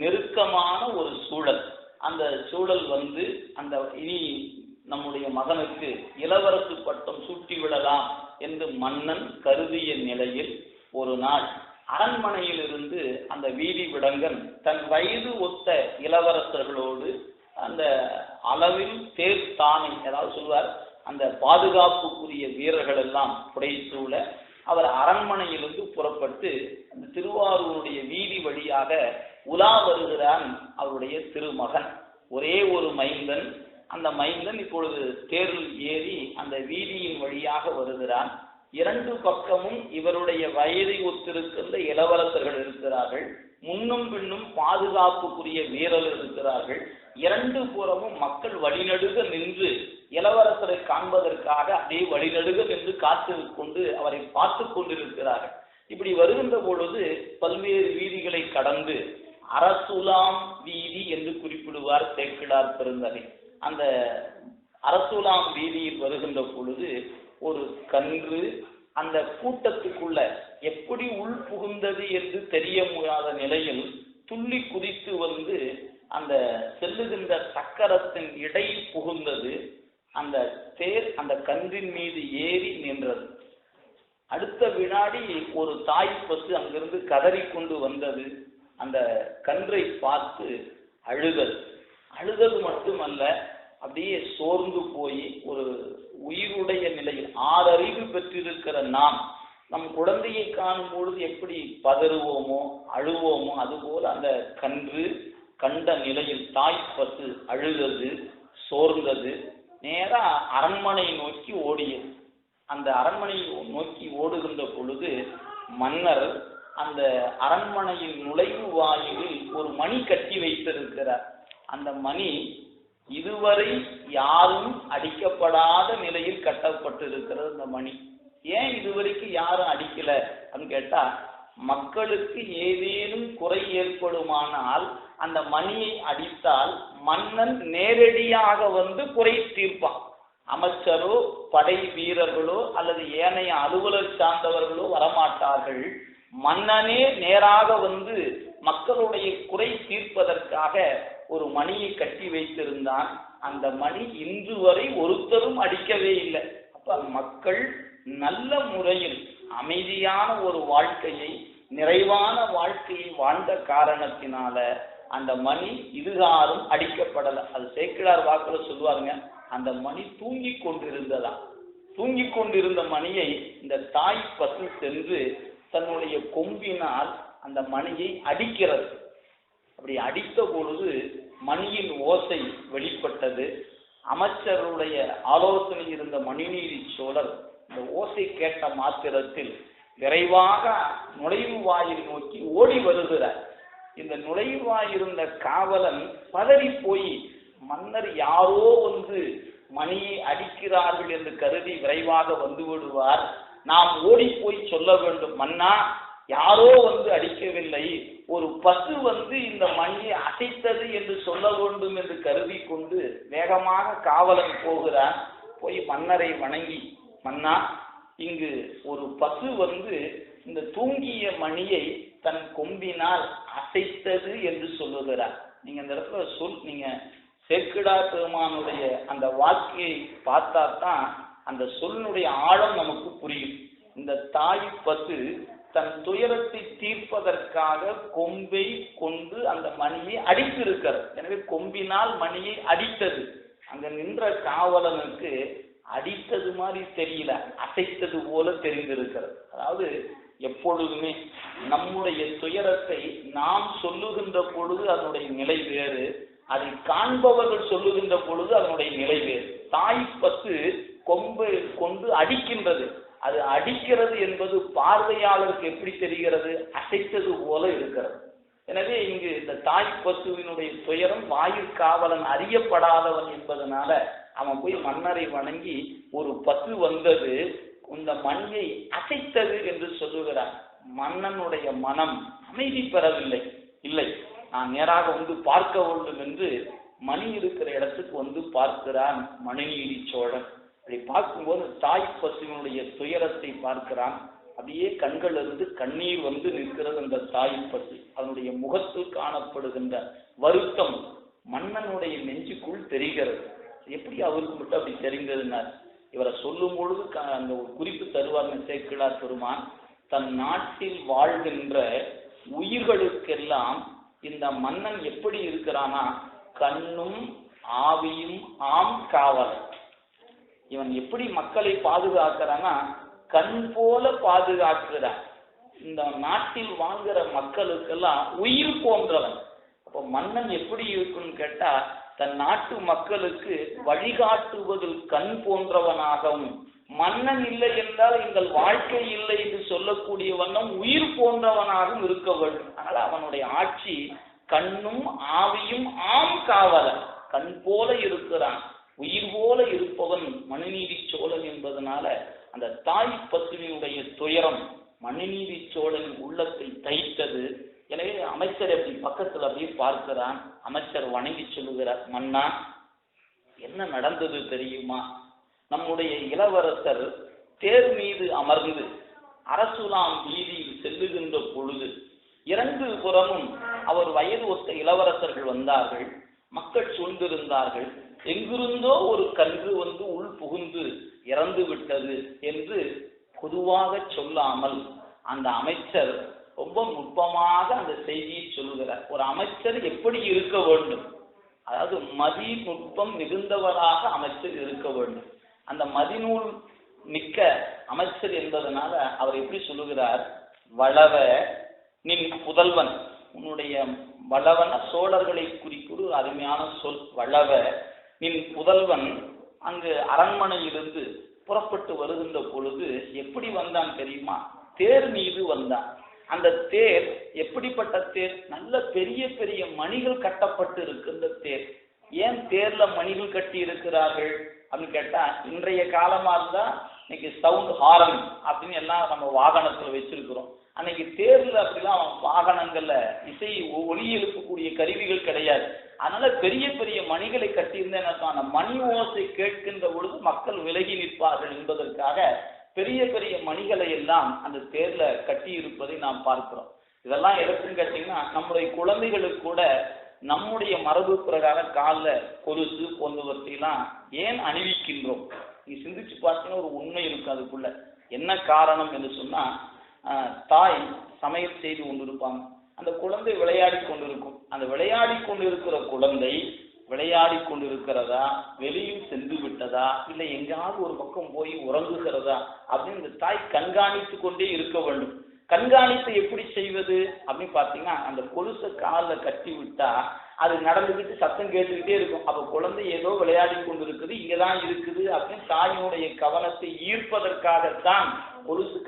நெருக்கமான ஒரு சூழல், அந்த சூழல் வந்து அந்த இனி நம்முடைய மகனுக்கு இளவரசு பட்டம் சூட்டி விடலாம் என்று மன்னன் கருதிய நிலையில் ஒரு நாள் அரண்மனையிலிருந்து அந்த வீதி விடங்கன் தன் வயது ஒத்த இளவரசர்களோடு அந்த அளவில் தேர் தானை, அதாவது சொல்வார், அந்த பாதுகாப்புக்குரிய வீரர்கள் எல்லாம் புடைசூழ அவர் அரண்மனையிலிருந்து புறப்பட்டு அந்த திருவாரூருடைய வீதி வழியாக உலா வருகிறான் அவருடைய திருமகன். ஒரே ஒரு மைந்தன். அந்த மைந்தன் இப்பொழுது தேரில் ஏறி அந்த வீதியின் வழியாக வருகிறான். இரண்டு பக்கமும் இவருடைய வயதை ஒத்திருக்கின்ற இளவரசர்கள் இருக்கிறார்கள். முன்னும் பின்னும் பாதுகாப்புக்குரிய வீரர்கள் இருக்கிறார்கள். இரண்டு புறமும் மக்கள் வழிநடுக நின்று இளவரசரை காண்பதற்காக அப்படியே வழிநடுக நின்று காத்து கொண்டு அவரை பார்த்து கொண்டிருக்கிறார்கள். இப்படி வருகின்ற பொழுது பல்வேறு வீதிகளை கடந்து அரசுலாம் வீதி என்று குறிப்பிடுவார் சேக்கிழார் பெருந்தகை. அந்த அரசுலாம் வீதியில் வருகின்ற பொழுது ஒரு கன்று அந்த கூட்டத்துக்குள்ள எப்படி உள் புகுந்தது என்று தெரிய முடியாத நிலையில் துள்ளி குதித்து வந்து அந்த செல்லுகின்ற சக்கரத்தின் இடை புகுந்தது. அந்த தேர் அந்த கன்றின் மீது ஏறி நின்றது. அடுத்த வினாடி ஒரு தாய் பசு அங்கிருந்து கதறிக்கொண்டு வந்தது. அந்த கன்றை பார்த்து அழுதல். அழுதல் மட்டுமல்ல, அப்படியே சோர்ந்து போய் ஒரு உயிருடைய நிலையில், 6 அறிவு பெற்றிருக்கிற நாம் நம் குழந்தையை காணும் பொழுது எப்படி பதறுவோமோ அழுவோமோ, அதுபோல அந்த கன்று கண்ட நிலையில் தாய் பசு அழுதது, சோர்ந்தது. நேரா அரண்மனை நோக்கி ஓடியது. அந்த அரண்மனையை நோக்கி ஓடுகின்ற பொழுது மன்னர் அந்த அரண்மனையின் நுழைவு வாயிலில் ஒரு மணி கட்டி வைத்திருக்கிறார். அந்த மணி இதுவரை யாரும் அடிக்கப்படாத நிலையில் கட்டப்பட்டிருக்கிறது. அந்த மணி ஏன் இதுவரைக்கும் யாரும் அடிக்கல அப்படின்னு கேட்டா, மக்களுக்கு ஏதேனும் குறை ஏற்படுமானால் அந்த மணியை அடித்தால் மன்னன் நேரடியாக வந்து குறை தீர்ப்பான். அமைச்சரோ படை வீரர்களோ அல்லது ஏனைய அலுவலர் சார்ந்தவர்களோ வரமாட்டார்கள். மன்னனே நேராக வந்து மக்களுடைய குறை தீர்ப்பதற்காக ஒரு மணியை கட்டி வைத்திருந்தான். அந்த மணி இன்று வரை ஒருத்தரும் அடிக்கவே இல்லை. அப்ப மக்கள் நல்ல முறையில் அமைதியான ஒரு வாழ்க்கையை, நிறைவான வாழ்க்கையை வாழ்ந்த காரணத்தினால அந்த மணி இதுகாரும் அடிக்கப்படலை. அது சேக்கிழார் வாக்குல சொல்லுவாருங்க, அந்த மணி தூங்கி கொண்டிருந்ததா. தூங்கி கொண்டிருந்த மணியை இந்த தாய் பசு சென்று தன்னுடைய கொம்பினால் அந்த மணியை அடிக்கிறது. அப்படி அடித்த பொழுது மணியின் ஓசை வெளிப்பட்டது. அமைச்சருடைய ஆலோசனை இருந்த மணிநீதி சோழர் இந்த ஓசை கேட்ட மாத்திரத்தில் விரைவாக நுழைவு வாயில் நோக்கி ஓடி வருகிறார். இந்த நுழைவாயிருந்த காவலன் பதறி போய், மன்னர் யாரோ வந்து மணியை அடிக்கிறார்கள் என்று கருதி விரைவாக வந்து விடுவார். நாம் ஓடி போய் சொல்ல வேண்டும், மன்னா யாரோ வந்து அடிக்கவில்லை, ஒரு பசு வந்து இந்த மணியை அசைத்தது என்று சொல்ல வேண்டும் என்று கருதி கொண்டு வேகமாக காவலன் போகிறான். போய் மன்னரை வணங்கி, மன்னா இங்கு ஒரு பசு வந்து இந்த தூங்கிய மணியை தன் கொம்பினால் அசைத்தது என்று சொல்லுகிறார். நீங்க இந்த இடத்துல நீங்க சேக்கிழார் பெருமானுடைய அந்த வாக்கியை பார்த்தா தான் அந்த சொல்லுடைய ஆழம் நமக்கு புரியும். இந்த தாய் பசு தன் துயரத்தை தீர்ப்பதற்காக கொம்பை கொண்டு அந்த மணியை அடித்திருக்கிறது. எனவே கொம்பினால் மணியை அடித்தது. அங்க நின்ற காவலனுக்கு அடித்தது மாதிரி தெரியல, அசைத்தது போல தெரிந்திருக்கிறது. அதாவது எப்பொழுதுமே நம்முடைய துயரத்தை நாம் சொல்லுகின்ற பொழுது அதனுடைய நிலை வேறு, அதை காண்பவர்கள் சொல்லுகின்ற பொழுது அதனுடைய நிலை வேறு. தாய் பசு கொம்பை கொண்டு அடிக்கின்றது. அது அடிக்கிறது என்பது பார்வையாளருக்கு எப்படி தெரிகிறது? அசைத்தது போல இருக்கிறது. எனவே இங்கு இந்த தாய் பசுவினுடைய துயரம் வாயிற்காவலன் அறியப்படாதவன் என்பதனால அவன் போய் மன்னரை வணங்கி, ஒரு பசு வந்தது, இந்த மணியை அசைத்தது என்று சொல்லுகிறான். மன்னனுடைய மனம் அமைதி பெறவில்லை. இல்லை, நான் நேராக வந்து பார்க்க வேண்டும் என்று மணி இருக்கிற இடத்துக்கு வந்து பார்க்கிறான் மணிநீதி சோழன். அப்படி பார்க்கும்போது தாய் பசுவினுடைய துயரத்தை பார்க்கிறான். அப்படியே கண்கள் இருந்து கண்ணீர் வந்து நிற்கிறது அந்த தாய் பசு. அதனுடைய முகத்தில் காணப்படுகின்ற வருத்தம் மன்னனுடைய நெஞ்சுக்குள் தெரிகிறது. எப்படி அவருக்கு மட்டும் அப்படி தெரிந்ததுன்னா, இவரை சொல்லும் பொழுது அந்த ஒரு குறிப்பு தருவாங்க சேக்கிழார் பெருமான். தன் நாட்டில் வாழ்கின்ற உயிர்களுக்கெல்லாம் இந்த மன்னன் எப்படி இருக்கிறானா, கண்ணும் ஆவியும் ஆம் காவலன். இவன் எப்படி மக்களை பாதுகாக்கிறான்னா, கண் போல பாதுகாக்கிறான். இந்த நாட்டில் வாழ்கிற மக்களுக்கெல்லாம் உயிர் போன்றவன். அப்போ மன்னன் எப்படி இருக்குன்னு கேட்டா, தன் நாட்டு மக்களுக்கு வழிகாட்டுவதில் கண் போன்றவனாகவும், மன்னன் இல்லை என்றால் எங்கள் வாழ்க்கை இல்லை என்று சொல்லக்கூடிய வண்ணம் உயிர் போன்றவனாகவும் இருக்க வேண்டும். அதனால அவனுடைய ஆட்சி கண்ணும் ஆவியும் ஆம் காவலன். கண் போல இருக்கிறான், உயிர் போல இருப்பவன் மணிநீதி சோழன் என்பதனால அந்த தாய் பசுவினுடைய துயரம் மணிநீதி சோழன் உள்ளத்தை தைத்தது. எனவே அமைச்சர் அப்படி பக்கத்தில் அப்படியே பார்க்கிறான். அமைச்சர் வணங்கி சொல்லுகிறார், மன்னா என்ன நடந்தது தெரியுமா? நம்முடைய இளவரசர் தேர் மீது அமர்ந்து அரசுலாம் வீதியில் செல்லுகின்ற பொழுது இரண்டு புறமும் அவர் வயது ஒத்த இளவரசர்கள் வந்தார்கள். மக்கள் சூழ்ந்திருந்தார்கள். எங்கிருந்தோ ஒரு கன்று வந்து உள் புகுந்து இறந்து விட்டது என்று பொதுவாக சொல்லாமல் அந்த அமைச்சர் ரொம்ப நுட்பமாக அந்த செய்தியை சொல்லுகிறார். ஒரு அமைச்சர் எப்படி இருக்க வேண்டும், அதாவது மதி நுட்பம் மிகுந்தவராக அமைச்சர் இருக்க வேண்டும். அந்த மதிநூல் மிக்க அமைச்சர் என்பதனால அவர் எப்படி சொல்லுகிறார், வளவ நின் புதல்வன், உன்னுடைய வளவன சோழர்களை குறிப்பிடு அருமையான சொல். வளவ நின் புதல்வன் அங்கு அரண்மனையிலிருந்து புறப்பட்டு வருகின்ற பொழுது எப்படி வந்தான் தெரியுமா? தேர் மீது வந்தான். அந்த தேர் எப்படிப்பட்ட தேர்? நல்ல பெரிய பெரிய மணிகள் கட்டப்பட்டு இருக்கின்ற தேர். ஏன் தேர்ல மணிகள் கட்டி இருக்கிறார்கள் அப்படின்னு கேட்டா, இன்றைய காலமா இருந்தா இன்னைக்கு சவுண்ட் ஹாரன் அப்படின்னு எல்லாம் நம்ம வாகனத்துல வச்சிருக்கிறோம். அன்னைக்கு தேர்ல அப்படிலாம் வாகனங்கள்ல இசை ஒலி எழுப்பக்கூடிய கருவிகள் கிடையாது. அதனால பெரிய பெரிய மணிகளை கட்டியிருந்தேன். அந்த மணி ஓசை கேட்கின்ற பொழுது மக்கள் விலகி நிற்பார்கள் என்பதற்காக பெரிய பெரிய மணிகளை எல்லாம் அந்த தேர்ல கட்டி இருப்பதை நாம் பார்க்கிறோம். இதெல்லாம் எதற்குன்னு கேட்டீங்கன்னா, நம்முடைய குழந்தைகளுக்கு கூட நம்முடைய மரபு பிரகாரம் காலில் கொலுசு போன்றவற்றையெல்லாம் ஏன் அணிவிக்கின்றோம்? நீ சிந்திச்சு பார்த்தீங்கன்னா ஒரு உண்மை இருக்கு அதுக்குள்ள. என்ன காரணம் என்று சொன்னா, தாய் சமையல் செய்து கொண்டிருப்பாங்க, அந்த குழந்தை விளையாடி கொண்டிருக்கும். அந்த விளையாடி கொண்டிருக்கிற குழந்தை விளையாடி கொண்டிருக்கிறதா, வெளியில் சென்று விட்டதா, இல்லை எங்காவது ஒரு பக்கம் போய் உறங்குகிறதா அப்படின்னு இந்த தாய் கண்காணித்து கொண்டே இருக்க வேண்டும். கண்காணித்து எப்படி செய்வது அப்படின்னு பார்த்தீங்கன்னா, அந்த கொலுசை காலில் கட்டி விட்டா அது நடந்துக்கிட்டு சத்தம் கேட்டுக்கிட்டே இருக்கும். அப்போ குழந்தை ஏதோ விளையாடி கொண்டு இருக்குது, இங்கதான் இருக்குது அப்படின்னு தாயினுடைய கவனத்தை ஈர்ப்பதற்காகத்தான் கொலுசு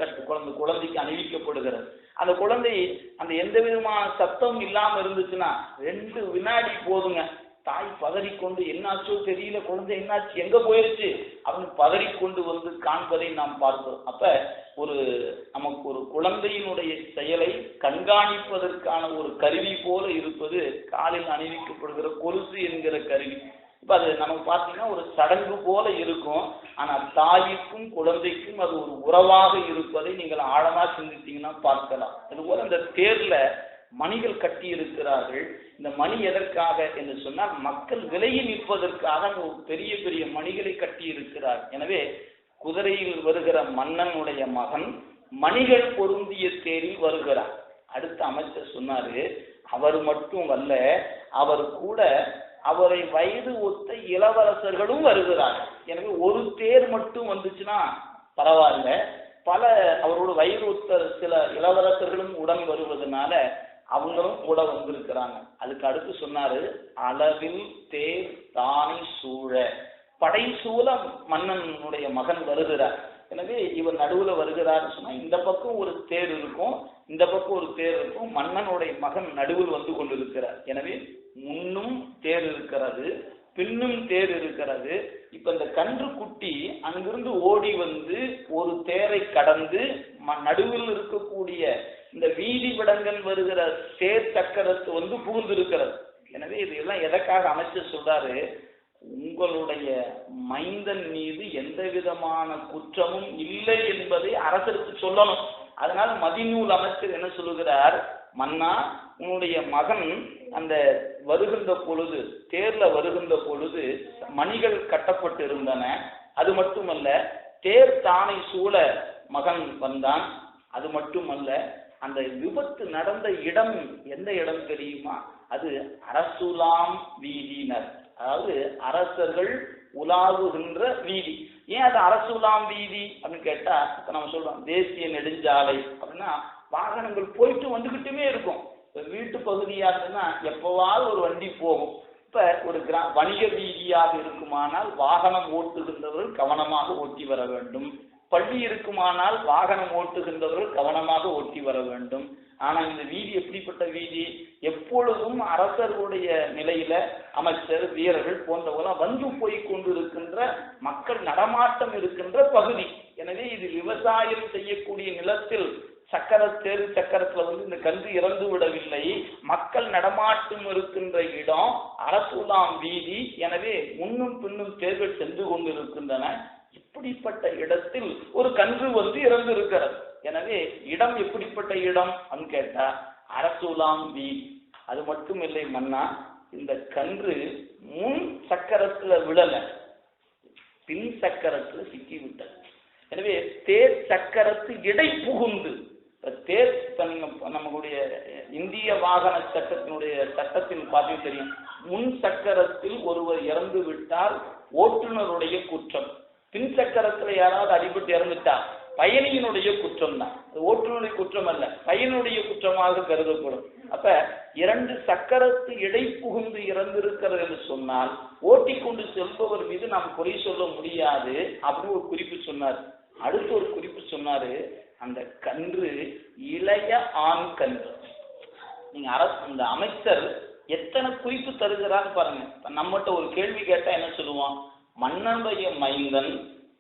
குழந்தைக்கு அணிவிக்கப்படுகிறது. அந்த குழந்தை அந்த எந்த விதமான சத்தம் இல்லாம இருந்துச்சுன்னா 2 வினாடி போதுங்க, தாய் பதறிக்கொண்டு என்னாச்சோ தெரியல, குழந்தை என்னாச்சு, எங்க போயிருச்சு அப்படின்னு பதறிக்கொண்டு வந்து காண்பதை நாம் பார்க்கிறோம். அப்ப நமக்கு ஒரு குழந்தையினுடைய செயலை கண்காணிப்பதற்கான ஒரு கருவி போல இருப்பது காலில் அணிவிக்கப்படுகிற கொலுசு என்கிற கருவி. இப்ப அது நமக்கு பார்த்தீங்கன்னா ஒரு சடங்கு போல இருக்கும். ஆனா தாய்க்கும் குழந்தைக்கும் அது ஒரு உறவாக இருப்பதை நீங்கள் ஆழமா சிந்தித்தீங்கன்னா பார்க்கலாம். அதுபோல இந்த தேர்ல மணிகள் கட்டி இருக்கிறார்கள். இந்த மணி எதற்காக என்று சொன்னால், மக்கள் விலகி நிற்பதற்காக பெரிய பெரிய மணிகளை கட்டி இருக்கிறார். எனவே குதிரையில் வருகிற மன்னனுடைய மகன் மணிகள் பொருந்திய தேரில் வருகிறார். அடுத்த அமைச்சர் சொன்னாரு, அவர் மட்டும் அல்ல, அவர் கூட அவரை வயது ஒத்த இளவரசர்களும் வருகிறார். எனவே ஒரு தேர் மட்டும் வந்துச்சுன்னா பரவாயில்ல, அவரோட வயது ஒத்த சில இளவரசர்களும் உடன் வருவதனால அவங்களும் கூட வந்திருக்கிறாங்க. அதுக்கு அடுத்து சொன்னாரு, அளவில் தேர் தானி சூழ, படை சூழ மன்னனுடைய மகன் வருகிறார். எனவே இவர் நடுவுல வருகிறார் சொன்னா, இந்த பக்கம் ஒரு தேர் இருக்கும், இந்த பக்கம் ஒரு தேர் இருக்கும், மன்னனுடைய மகன் நடுவில் வந்து கொண்டிருக்கிறார். எனவே முன்னும் தேர் இருக்கிறது, பின்னும் தேர் இருக்கிறது. இப்ப இந்த கன்று குட்டி அங்கிருந்து ஓடி வந்து ஒரு தேரை கடந்து நடுவில் இருக்கக்கூடிய இந்த வீதி விடங்கன் வருகிற தேர் சக்கரத்து வந்து புகுந்திருக்கிறது. எனவே இதெல்லாம் எதற்காக அமைச்சர் சொல்றாரு, உங்களுடைய மைந்தன் மீது எந்த விதமான குற்றமும் இல்லை என்பதை அரசருக்கு சொல்லணும். அதனால மதிநூல் அமைச்சர் என்ன சொல்லுகிறார், மன்னா உன்னுடைய மகன் அந்த வருகின்ற பொழுது, தேர்ல வருகின்ற பொழுது மணிகள் கட்டப்பட்டு இருந்தன. அது மட்டுமல்ல, தேர் தானை சூழ மகன் வந்தான். அது மட்டுமல்ல, அந்த விபத்து நடந்த இடம் எந்த இடம் தெரியுமா? அது அரசுலாம் வீதியினர், அதாவது அரசர்கள் உலாவுகின்ற வீதி. ஏன் அது அரசுலாம் வீதி அப்படின்னு கேட்டா, இப்ப நம்ம சொல்றோம் தேசிய நெடுஞ்சாலை அப்படின்னா வாகனங்கள் போயிட்டு வந்துகிட்டுமே இருக்கும். இப்ப வீட்டு பகுதியா இருந்ததுன்னா எப்பவாவது ஒரு வண்டி போகும். இப்ப ஒரு வணிக வீதியாக இருக்குமானால் வாகனம் ஓட்டுகின்றவர்கள் கவனமாக ஓட்டி வர வேண்டும். பள்ளி இருக்குமானால் வாகனம் ஓட்டுகின்றவர்கள் கவனமாக ஓட்டி வர வேண்டும். ஆனா இந்த வீதி எப்படிப்பட்ட வீதி? எப்பொழுதும் அரசர்களுடைய நிலையில அமைச்சர், வீரர்கள் போன்றவர்கள் வந்து போய் கொண்டிருக்கின்ற மக்கள் நடமாட்டம் இருக்கின்ற பகுதி. எனவே இது விவசாயம் செய்யக்கூடிய நிலத்தில் தேர் சக்கரத்துல வந்து இந்த கன்று இறந்து விடவில்லை, மக்கள் நடமாட்டம் இருக்கின்ற இடம் அரசுலாம் வீதி. எனவே முன்னும் பின்னும் தேர்கள் சென்று கொண்டிருக்கின்றன. இப்படிப்பட்ட இடத்தில் ஒரு கன்று வந்து இறந்து இருக்கிறது. எனவே இடம் எப்படிப்பட்ட இடம் அப்படின்னு கேட்டா, அரசுலாம் வீதி. அது மட்டும் இல்லை மன்னா, இந்த கன்று முன் சக்கரத்துல விடல, பின் சக்கரத்துல சிக்கி விட்டது. எனவே தேர் சக்கரத்து இடை புகுந்து, தேர் நம்மளுடைய இந்திய வாகன சட்டத்தினுடைய சட்டத்தில் பார்த்து தெரியும், முன் சக்கரத்தில் ஒருவர் இறந்து விட்டால் ஓட்டுநருடைய குற்றம், பின் சக்கரத்துல யாராவது அடிபட்டு இறந்துட்டா பயணியினுடைய குற்றம் தான், ஓட்டுநருடைய குற்றம் அல்ல, பயனுடைய குற்றமாக கருதப்படும். அப்ப 2 சக்கரத்து இடை புகுந்து இறந்திருக்கிறது என்று சொன்னால் ஓட்டிக்கொண்டு செல்பவர் மீது நாம் குறை சொல்ல முடியாது அப்படின்னு ஒரு குறிப்பு சொன்னார். அடுத்து ஒரு குறிப்பு சொன்னாரு, அந்த கன்று இளைய ஆண் கன்று. நீங்க இந்த அமைச்சர் எத்தனை குறிப்பு தருகிறான்னு பாருங்க. நம்மகிட்ட ஒரு கேள்வி கேட்டா என்ன சொல்லுவோம், மன்னனுடைய மைந்தன்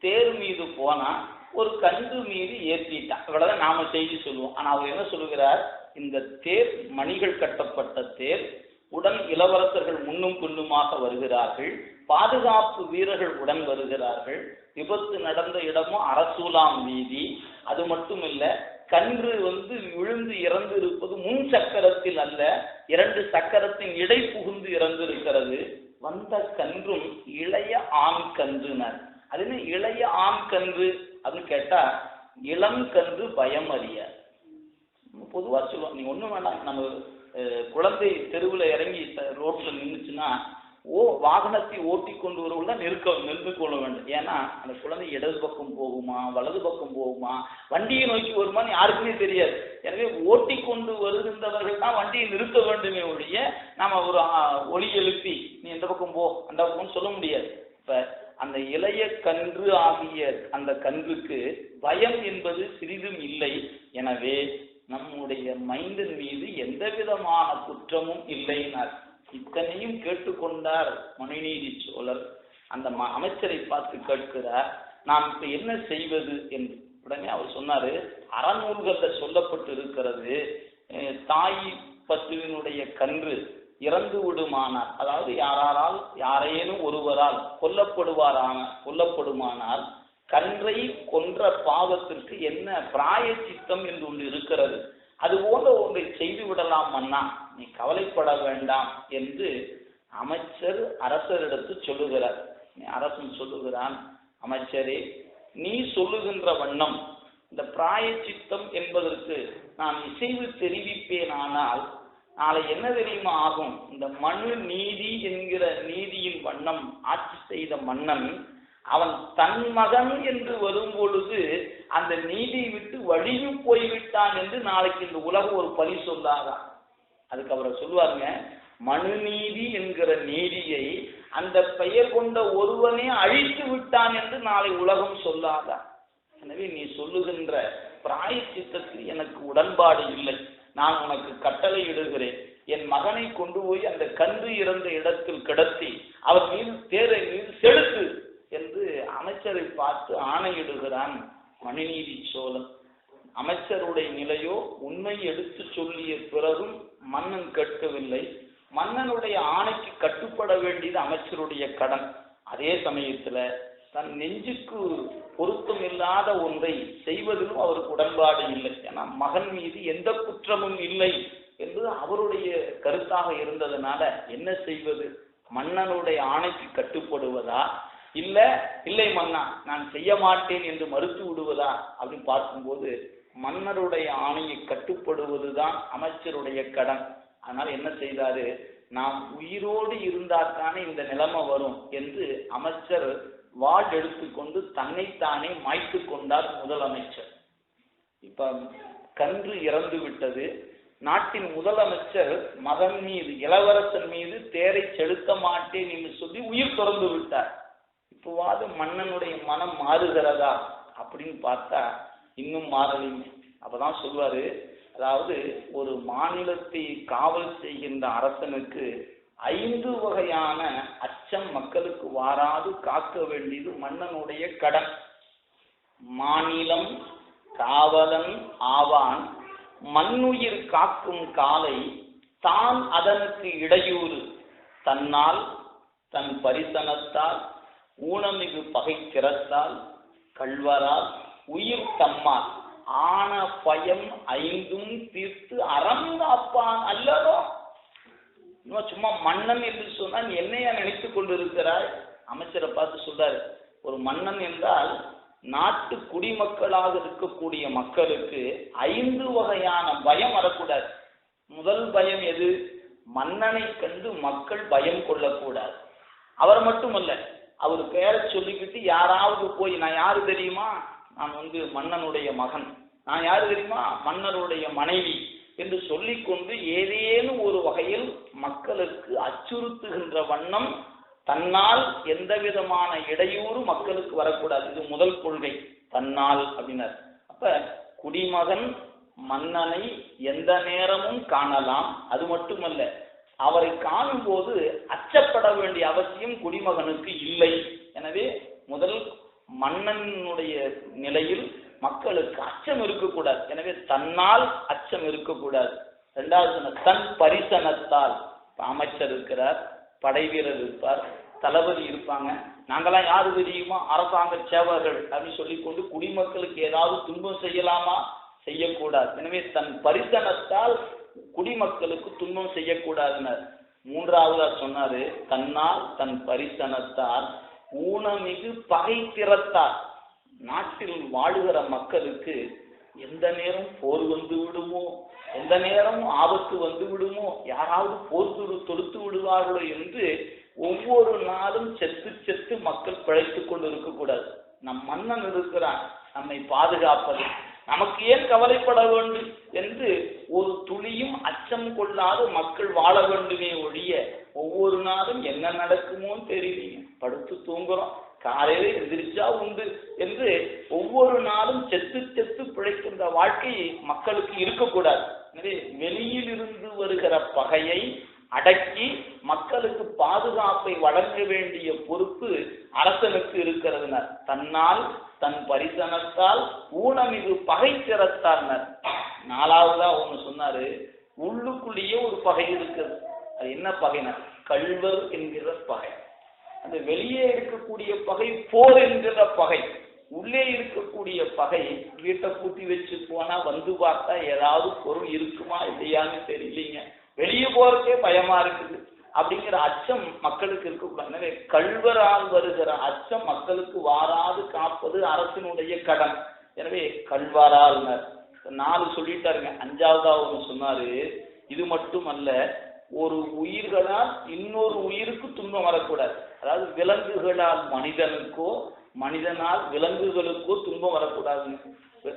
தேர் மீது போனா ஒரு கன்று மீது ஏற்றிட்டான், இவ்வளவுதான் நாம செய்தி சொல்லுவோம். ஆனா அவர் என்ன சொல்லுகிறார், இந்த தேர் மணிகள் கட்டப்பட்ட தேர், உடன் இளவரசர்கள் முன்னும் பின்னுமாக வருகிறார்கள், பாதுகாப்பு வீரர்கள் உடன் வருகிறார்கள், விபத்து நடந்த இடமும் அரசூலாம் வீதி. அது மட்டும் இல்ல, கன்று விழுந்து இறந்து இருப்பது முன் சக்கரத்தில் அல்ல, 2 சக்கரத்தின் இடை புகுந்து இறந்து இருக்கிறது. வந்த கன்றும் இளைய ஆண் கன்றுனர். அது என்ன இளைய ஆண் கன்று அப்படின்னு கேட்டா, இளம் கன்று பயம் அறிய. பொதுவா சொல்லுவோம், நீங்க ஒண்ணும் வேண்டாம், நம்ம குழந்தை தெருவில் இறங்கி ரோட்ல நின்றுச்சுன்னா வாகனத்தை ஓட்டி கொண்டு வருவதுதான் நிறுத்து கொள்ள வேண்டும். ஏன்னா அந்த குழந்தை இடது பக்கம் போகுமா வலது பக்கம் போகுமா வண்டியை நோக்கி வருமான்னு யாருக்குமே தெரியாது. எனவே ஓட்டி கொண்டு வருகின்றவர்கள் தான் வண்டியை நிறுத்த வேண்டுமே ஒழிய நாம ஒரு ஒலி எழுப்பி நீ எந்த பக்கம் போ அந்த பக்கம் சொல்ல முடியாது. இப்ப அந்த இளைய கன்று ஆகிய அந்த கன்றுக்கு பயம் என்பது சிறிதும் இல்லை. எனவே நம்முடைய மைந்தன் மீது எந்த விதமான குற்றமும் இல்லைனார். இத்தனையும் கேட்டுக்கொண்டார் மனுநீதி சோழர். அந்த அமைச்சரை பார்த்து கேட்கிறார், நாம் இப்ப என்ன செய்வது என்று. உடனே அவர் சொன்னாரு, அறநூல்கள்ல சொல்லப்பட்டு இருக்கிறது, தாய் பசுவினுடைய கன்று இறந்து விடுமானால், அதாவது யாரேனும் ஒருவரால் கொல்லப்படுமானால் கன்றை கொன்ற பாவத்திற்கு என்ன பிராயச்சித்தம் என்று ஒன்று இருக்கிறது, அது போன்ற ஒன்றை செய்து விடலாம் மன்னா, நீ கவலைப்பட வேண்டாம் என்று அமைச்சர் அரசரிடத்து சொல்லுகிறார். அரசன் சொல்லுகிறான், அமைச்சரே நீ சொல்லுகின்ற வண்ணம் இந்த பிராயச்சித்தம் என்பதற்கு நான் இசைவு தெரிவிப்பேன். ஆனால் நாளை என்ன தெரியுமா ஆகும், இந்த மனு நீதி என்கிற நீதியின் வண்ணம் ஆட்சி செய்த மன்னன் அவன் தன் மகன் என்று வரும் பொழுது அந்த நீதியை விட்டு வழிவு போய்விட்டான் என்று நாளைக்கு இந்த உலகம் ஒரு பழி சொல்லாதான். அதுக்கு அவரை சொல்லுவாருங்க, மனு நீதி என்கிற நீதியை அந்த பெயர் கொண்ட ஒருவனே அழித்து விட்டான் என்று நாளை உலகம் சொல்லாதான். எனவே நீ சொல்லுகின்ற பிராயச்சித்தத்தில் எனக்கு உடன்பாடு இல்லை. நான் உனக்கு கட்டளை இடுகிறேன், என் மகனை கொண்டு போய் அந்த கன்று இறந்த இடத்தில் கிடத்தி அவர் மீது தேரை மீது செலுத்து என்று அமைச்சரை பார்த்து ஆணையிடுகிறான் மனுநீதி சோழன். அமைச்சருடைய நிலையோ உண்மை எடுத்து சொல்லிய பிறகும் மன்னன் கேட்கவில்லை. மன்னனுடைய ஆணைக்கு கட்டுப்பட வேண்டியது அமைச்சருடைய கடன். அதே சமயத்துல தன் நெஞ்சுக்கு பொருத்தம் இல்லாத ஒன்றை செய்வதிலும் அவருக்கு உடன்பாடு இல்லை. ஏன்னா மகன் மீது எந்த குற்றமும் இல்லை என்று அவருடைய கருத்தாக இருந்ததுனால என்ன செய்வது, மன்னனுடைய ஆணைக்கு கட்டுப்படுவதா இல்லை மன்னா நான் செய்ய மாட்டேன் என்று மறுத்து விடுவதா அப்படின்னு பார்க்கும்போது மன்னருடைய ஆணையை கட்டுப்படுவதுதான் அமைச்சருடைய கடன். அதனால என்ன செய்தாரு, நாம் உயிரோடு இருந்தால்தானே இந்த நிலைமை வரும் என்று அமைச்சர் வாள் எடுத்துக்கொண்டு தன்னைத்தானே மாய்த்து கொண்டார் முதலமைச்சர். இப்ப கன்று இறந்து விட்டது. நாட்டின் முதலமைச்சர் மகன் மீது இளவரசன் மீது தேரை செலுத்த மாட்டேன் என்று சொல்லி உயிர் துறந்து விட்டார். இப்போவாது மன்னனுடைய மனம் மாறுகிறதா அப்படின்னு பார்த்தா இன்னும் மாறலைங்க. அப்பதான் சொல்வாரு, அதாவது ஒரு மாநிலத்தை காவல் செய்கின்ற அரசனுக்கு 5 வகையான அச்சம் மக்களுக்கு வாராது காக்க வேண்டியது மன்னனுடைய கடன். மாநிலம் காவலன் ஆவான், மண்ணுயிர் காக்கும் காலை தான் அதனுக்கு இடையூறு, தன்னால் தன் பரிசனத்தால் ஊனமிகு பகை திறத்தால் கள்வரால் உயிர் தம்மால் ஆன பயம் ஐந்தும் தீர்த்து அறம் காப்பான் அல்லவோ. இன்னும் சும்மா மன்னன் என்று சொன்னா நீ என்னையா நினைத்து கொண்டு இருக்கிறாய்? அமைச்சரை பார்த்து சொல்றாரு, ஒரு மன்னன் என்றால் நாட்டு குடிமக்களாக இருக்கக்கூடிய மக்களுக்கு 5 வகையான பயம் வரக்கூடாது. முதல் பயம் எது? மன்னனை கண்டு மக்கள் பயம் கொள்ளக்கூடாது. அவர் மட்டுமல்ல, அவர் பெயரை சொல்லிக்கிட்டு யாராவது போய் நான் யாரு தெரியுமா, நான் மன்னனுடைய மகன், நான் யாரு தெரியுமா, மன்னருடைய மனைவி என்று சொல்லிக்கொண்டு ஏதேனும் ஒரு வகையில் மக்களுக்கு அச்சுறுத்துகின்ற வண்ணம் தன்னால் எந்த விதமான இடையூறு மக்களுக்கு வரக்கூடாது. இது முதல் கொள்கை, தன்னால் அப்படின்னார். அப்ப குடிமகன் மன்னனை எந்த நேரமும் காணலாம். அது மட்டுமல்ல, அவரை காணும் போது அச்சப்பட வேண்டிய அவசியம் குடிமகனுக்கு இல்லை. எனவே முதல் மன்னனுடைய நிலையில் மக்களுக்கு அச்சம் இருக்கக்கூடாது. எனவே தன்னால் அச்சம் இருக்கக்கூடாது. இரண்டாவது தன் பரிசனத்தால். அமைச்சர் இருக்கிறார், படை வீரர் இருப்பார், தளபதி இருப்பாங்க, நாங்கெல்லாம் யாரு தெரியுமா, அரசாங்க சேவர்கள் அப்படின்னு சொல்லிக்கொண்டு குடிமக்களுக்கு ஏதாவது துன்பம் செய்யலாமா? செய்யக்கூடாது. எனவே தன் பரிசனத்தால் குடிமக்களுக்கு துன்பம் செய்யக்கூடாதுனர். மூன்றாவதா சொன்னாரு, தன்னால் தன் பரிசனத்தால் ஊனமிகு பகை திறத்தார். நாட்டில் வாழுகிற மக்களுக்கு எந்த நேரம் போர் வந்து விடுமோ, எந்த நேரம் ஆபத்து வந்து விடுமோ, யாராவது போர் தொடுத்து விடுவார்களோ என்று ஒவ்வொரு நாளும் செத்து செத்து மக்கள் பிழைத்துக் கொண்டு இருக்கக்கூடாது. நம் மன்னன் இருக்கிறான் நம்மை பாதுகாப்பது, நமக்கு ஏன் கவலைப்பட வேண்டும் என்று ஒரு துளியும் அச்சம் கொள்ளாது மக்கள் வாழ வேண்டுமே ஒழிய ஒவ்வொரு நாளும் என்ன நடக்குமோ தெரியலீங்க, படுத்து தூங்குறோம், காலையில எந்திரிச்சா உண்டு என்று ஒவ்வொரு நாளும் செத்து செத்து பிழைக்கின்ற வாழ்க்கை மக்களுக்கு இருக்கக்கூடாது. எனவே வெளியில் இருந்து வருகிற பகையை அடக்கி மக்களுக்கு பாதுகாப்பை வழங்க வேண்டிய பொறுப்பு அரசனுக்கு இருக்கிறதுனர். தன்னால் தன் பரிசனத்தால் ஊனமிகு பகை திறத்தார்னர். நாலாவதா ஒண்ணு சொன்னாரு, உள்ளுக்குள்ளேயே ஒரு பகை இருக்குது. அது என்ன பகைனர்? கள்வர் என்கிற பகை. அந்த வெளியே இருக்கக்கூடிய பகை போர் என்கிற பகை. உள்ளே இருக்கக்கூடிய பகை வீட்டை பூட்டி வச்சு போனா வந்து பார்த்தா ஏதாவது பொருள் இருக்குமா இல்லையான்னு தெரியலீங்க, வெளியே போறதுக்கே பயமா இருக்குது அப்படிங்கிற அச்சம் மக்களுக்கு இருக்கக்கூடாது. எனவே கள்வரால் வருகிற அச்சம் மக்களுக்கு வாராது காப்பது அரசினுடைய கடன். எனவே கள்வரால் 4 சொல்லிட்டாருங்க. 5வதா ஒன்று சொன்னாரு, இது மட்டுமல்ல, ஒரு உயிர்களால் இன்னொரு உயிருக்கு துன்பம் வரக்கூடாது. அதாவது விலங்குகளால் மனிதனுக்கோ மனிதனால் விலங்குகளுக்கோ துன்பம் வரக்கூடாதுன்னு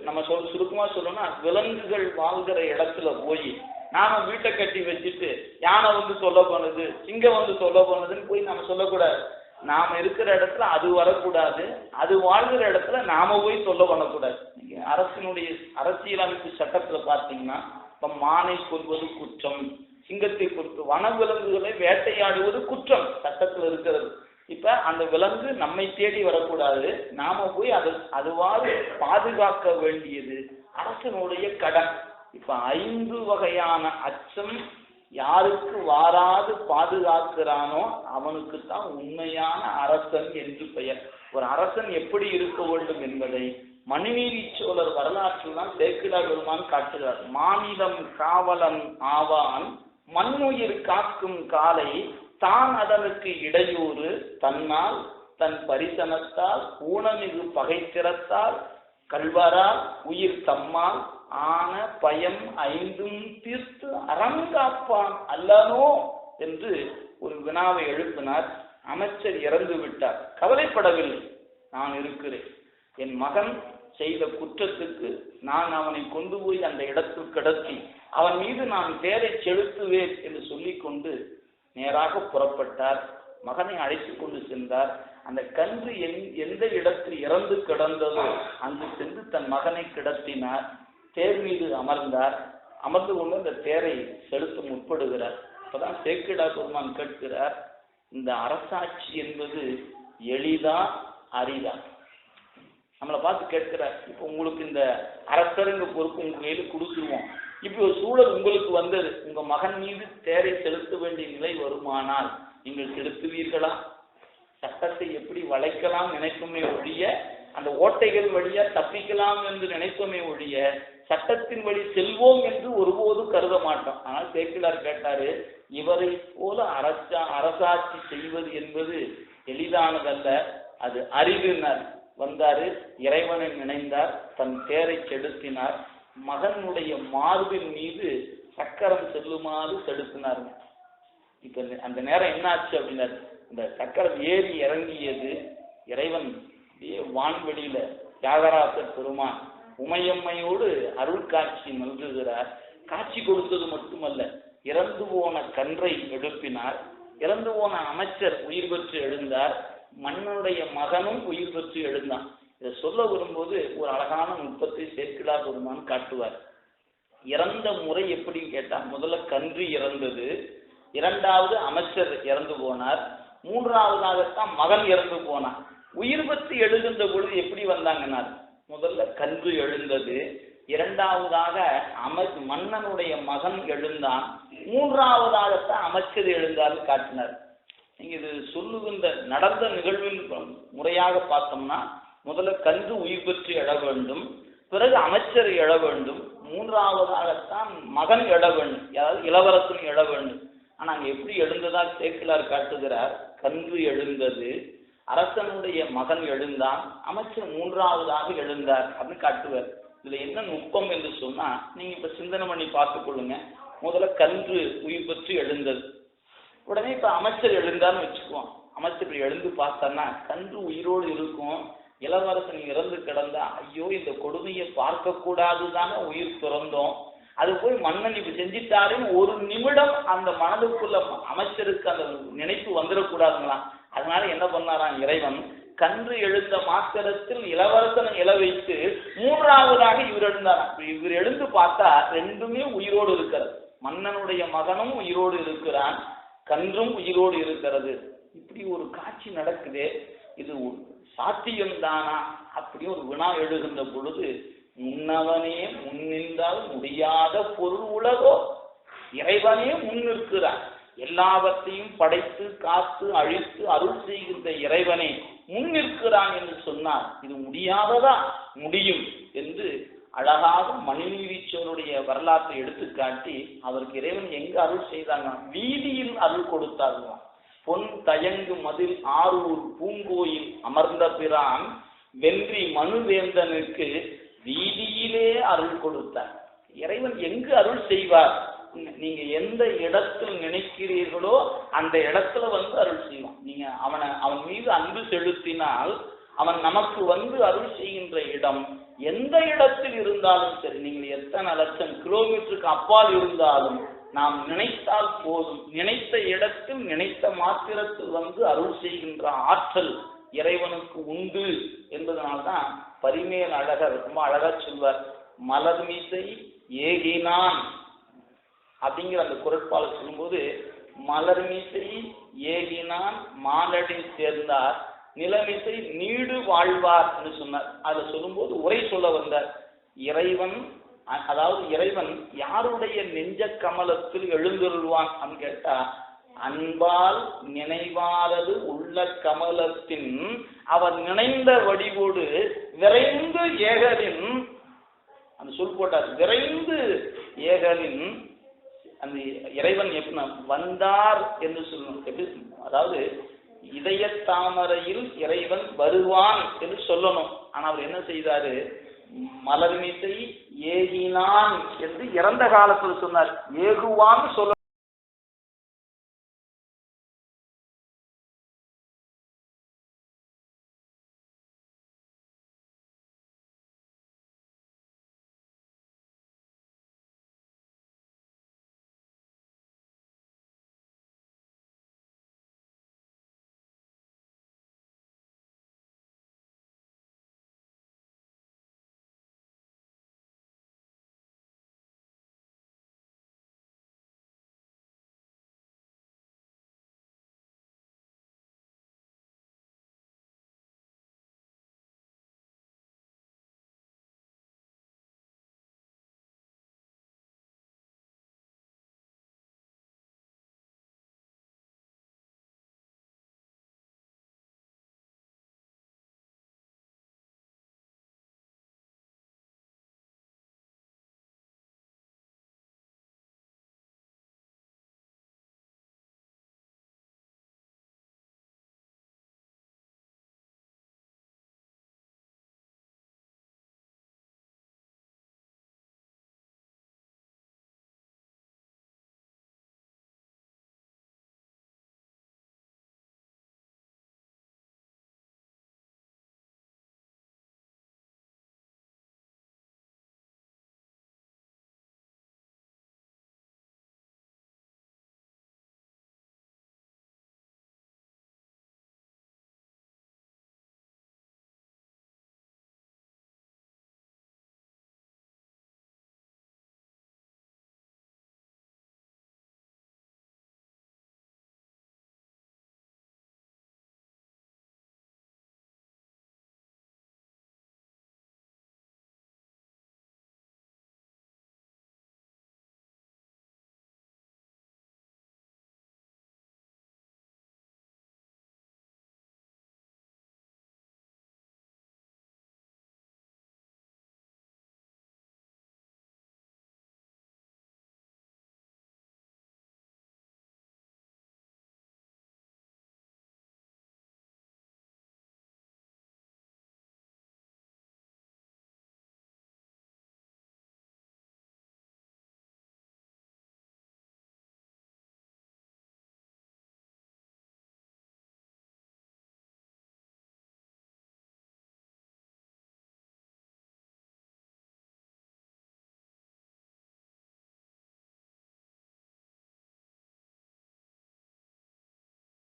நம்ம சுருக்கமா சொல்லணும்னா, விலங்குகள் வாழ்கிற இடத்துல போய் நாம வீட்டை கட்டி வச்சுட்டு யானை வந்து சொல்ல போனது, சிங்கம் வந்து சொல்ல போனதுன்னு போய் நம்ம சொல்லக்கூடாது. நாம இருக்கிற இடத்துல அது வரக்கூடாது, அது வாழ்கிற இடத்துல நாம போய் சொல்ல பண்ணக்கூடாது. அரசினுடைய அரசியலமைப்பு சட்டத்துல பார்த்தீங்கன்னா, இப்ப மானை கொல்வது குற்றம், சிங்கத்தை பொறுத்து வனவிலங்குகளை வேட்டையாடுவது குற்றம் சட்டத்துல இருக்கிறது. இப்ப அந்த விலங்கு நம்மை தேடி வரக்கூடாது, நாம போய் அதுவாறு பாதுகாக்க வேண்டியது அரசனுடைய கடன். இப்ப 5 வகையான அச்சம் யாருக்கு வாராது பாதுகாக்கிறானோ அவனுக்கு தான் உண்மையான அரசன் என்று பெயர். ஒரு அரசன் எப்படி இருக்க வேண்டும் என்பதை மணிநீதி சோழர் வரலாற்றில் தான் சேக்கிழார் பெருமான் காட்டுகிறார். மாநிலம் காவலன் ஆவான் மண்ணுயிர் காக்கும் காலை தான் அதனுக்கு இடையூறு தன்னால் தன் பரிசனத்தால் ஊனமிகு பகை திறத்தால் கல்வரால் உயிர் தம்மால் ஆன பயம் 5ம் தீர்த்து அறங்காப்பான் அல்லனோ என்று ஒரு வினாவை எழுப்பினார். அமைச்சர் இறந்து விட்டார், கவலைப்படவில்லை. நான் இருக்கிறேன், என் மகன் செய்த குற்றத்துக்கு நான் அவனை கொண்டு போய் அந்த இடத்தில் கிடத்தி அவன் மீது நான் தேரை செலுத்துவேன் என்று சொல்லிக்கொண்டு நேராக புறப்பட்டார். மகனை அழைத்து கொண்டு சென்றார். அந்த கன்று எந்த இடத்தில் இறந்து கிடந்ததோ அங்கு சென்று தன் மகனை கிடத்தினார். தேர் மீது அமர்ந்தார். அமர்ந்து கொண்டு அந்த தேரை செலுத்த முற்படுகிறார். அப்பதான் சேக்கிழார் பெருமான் கேட்கிறார், இந்த அரசாட்சி என்பது எளிதா அரிதா? நம்மளை பார்த்து கேட்கிறார். இப்போ உங்களுக்கு இந்த அரசருங்க பொறுப்பு உங்க கையில கொடுத்துருவோம், இப்படி ஒரு சூழல் உங்களுக்கு வந்தது, உங்க மகன் மீது தேரை செலுத்த வேண்டிய நிலை வருமானால் நீங்கள் செலுத்துவீர்களா? சட்டத்தை எப்படி வளைக்கலாம் நினைக்குமே ஒழிய அந்த ஓட்டைகள் வழியா தப்பிக்கலாம் என்று நினைப்போமே ஒழிய சட்டத்தின் வழி செல்வோம் என்று ஒருபோதும் கருத மாட்டோம். ஆனால் சேக்கிழார் கேட்டாரு, இவரை போல அரசாட்சி செய்வது என்பது எளிதானதல்ல, அது அறிவினர். வந்தாரு, இறைவனை நினைந்தார், தன் தேரை செலுத்தினார், மகனுடைய மார்பின் மீது சக்கரம் செல்லுமாறு செலுத்தினார். இப்ப அந்த நேரம் என்ன ஆச்சு அப்படின்னா, இந்த சக்கரம் ஏறி இறங்கியது. இறைவன் வான்வெளியில தியாகராசர் பெருமான் உமையம்மையோடு அருள் காட்சி நல்குகிறார். காட்சி கொடுத்தது மட்டுமல்ல, இறந்து போன கன்றை எழுப்பினார், இறந்து போன அமைச்சர் உயிர் பெற்று எழுந்தார், மன்னனுடைய மகனும் உயிர் பெற்று எழுந்தான். இதை சொல்ல வரும்போது ஒரு அழகான நுட்பத்தை சேக்கிழார் பெருமான் காட்டுவார். இறந்த முறை எப்படின்னு கேட்டா, முதல்ல கன்று இறந்தது, இரண்டாவது அமைச்சர் இறந்து போனார், மூன்றாவதாகத்தான் மகன் இறந்து போனான். உயிர் பெற்று எழுகின்ற பொழுது எப்படி வந்தாங்கன்னா, முதல்ல கன்று எழுந்தது, இரண்டாவதாக மன்னனுடைய மகன் எழுந்தான், மூன்றாவதாகத்தான் அமைச்சர் எழுந்தார் காட்டினார். நீங்க இது சொல்லுகின்ற நடந்த நிகழ்வின் முறையாக பார்த்தோம்னா, முதல்ல கன்று உயிர் பெற்று எழ வேண்டும், பிறகு அமைச்சர் எழ வேண்டும், மூன்றாவதாகத்தான் மகன் எழ வேண்டும், அதாவது இளவரசன் எழ வேண்டும். ஆனா அங்க எப்படி எழுந்ததா சேக்கிழார் காட்டுகிறார். கன்று எழுந்தது, அரசனுடைய மகன் எழுந்தான், அமைச்சர் மூன்றாவதாக எழுந்தார் அப்படின்னு காட்டுவார். இதுல என்ன நுட்பம் என்று சொன்னா, நீங்க இப்ப சிந்தனை பண்ணி பார்த்துக் கொள்ளுங்க. முதல்ல கன்று உயிர் பெற்று எழுந்தது, உடனே இப்ப அமைச்சர் எழுந்தான்னு வச்சுக்குவோம். அமைச்சர் இப்படி எழுந்து பார்த்தான்னா கன்று உயிரோடு இருக்கும், இளவரசன் இறந்து கிடந்தா ஐயோ இந்த கொடுமையை பார்க்க கூடாதுதானே உயிர் பிறந்தோம், அது போய் மன்னன் இப்படி செஞ்சிட்டாருன்னு ஒரு நிமிடம் அந்த மனதுக்குள்ள அமைச்சருக்கு அந்த நினைப்பு வந்துடக்கூடாதுங்களா. அதனால என்ன பண்ணாராம் இறைவன், கன்று எழுந்த மாத்திரத்தில் இளவரசனை இழ வைத்து மூன்றாவதாக இவர் எழுந்தாராம். இவர் எழுந்து பார்த்தா ரெண்டுமே உயிரோடு இருக்கிறது, மன்னனுடைய மகனும் உயிரோடு இருக்கிறான், கன்றும் உயிரோடு இருக்கிறது. இப்படி ஒரு காட்சி நடக்குதே, இது சாத்தியம்தானா அப்படி ஒரு வினா எழுகின்ற பொழுது, முன்னவனே முன்னின்றால் முடியாத பொருள் உலகோ, இறைவனே முன் நிற்கிறான், எல்லாவற்றையும் படைத்து காத்து அழித்து அருள் செய்கின்ற இறைவனே முன் நிற்கிறான் என்று சொன்னார். இது முடியாததா? முடியும் என்று அழகாக மணிநீதிச்சோருடைய வரலாற்றை எடுத்துக்காட்டி, அவருக்கு இறைவன் எங்க அருள் செய்தாங்க, வீதியில் அருள் கொடுத்தார்களாம். பொன் தயங்கு மதில் ஆரூர் பூங்கோயில் அமர்ந்த பிரான் வென்றி மனுவேந்தனுக்கு வீதியிலே அருள் கொடுத்தார். இறைவன் எங்கு அருள் செய்வார், நீங்க எந்த இடத்தில் நினைக்கிறீர்களோ அந்த இடத்துல வந்து அருள் செய்வான். நீங்க அவன் மீது அன்பு செலுத்தினால் அவன் நமக்கு வந்து அருள் செய்கின்ற இடம் எந்த இடத்தில் இருந்தாலும் சரி, நீங்கள் எத்தனை லட்சம் கிலோமீட்டருக்கு அப்பால் இருந்தாலும் நாம் நினைத்தால் போதும், நினைத்த இடத்தில் நினைத்த மாத்திரத்தில் வந்து அருள் செய்கின்ற ஆற்றல் இறைவனுக்கு உண்டு என்பதனால்தான் பரிமேல் அழகர் ரொம்ப அழகா சொல்வார், மலர்மிசை ஏகினான் அப்படிங்கிற அந்த குரட்பாலை சொல்லும்போது, மலர்மிசை ஏகினான் மாலடி சேர்ந்தார் நிலமிசை நீடு வாழ்வார் என்று சொன்னார். அதை சொல்லும்போது உரை சொல்ல வந்தார். இறைவன், அதாவது இறைவன் யாருடைய நெஞ்ச கமலத்தில் எழுந்தருள்வான் அப்படின்னு கேட்டா, அன்பால் நினைவாரது உள்ள கமலத்தின் அவர் நினைந்த வடிவோடு விரைந்து ஏகலின், அந்த சொல் போட்டார், விரைந்து ஏகலின் அந்த இறைவன் எப்படி வந்தார் என்று சொல்லணும். எப்படி, அதாவது இதய தாமரையில் இறைவன் வருவான் என்று சொல்லணும். ஆனா அவர் என்ன செய்தாரு, மலர்மிசை ஏகினான் என்று இறந்த காலத்தில் சொன்னார், ஏகுவான்னு சொல்ல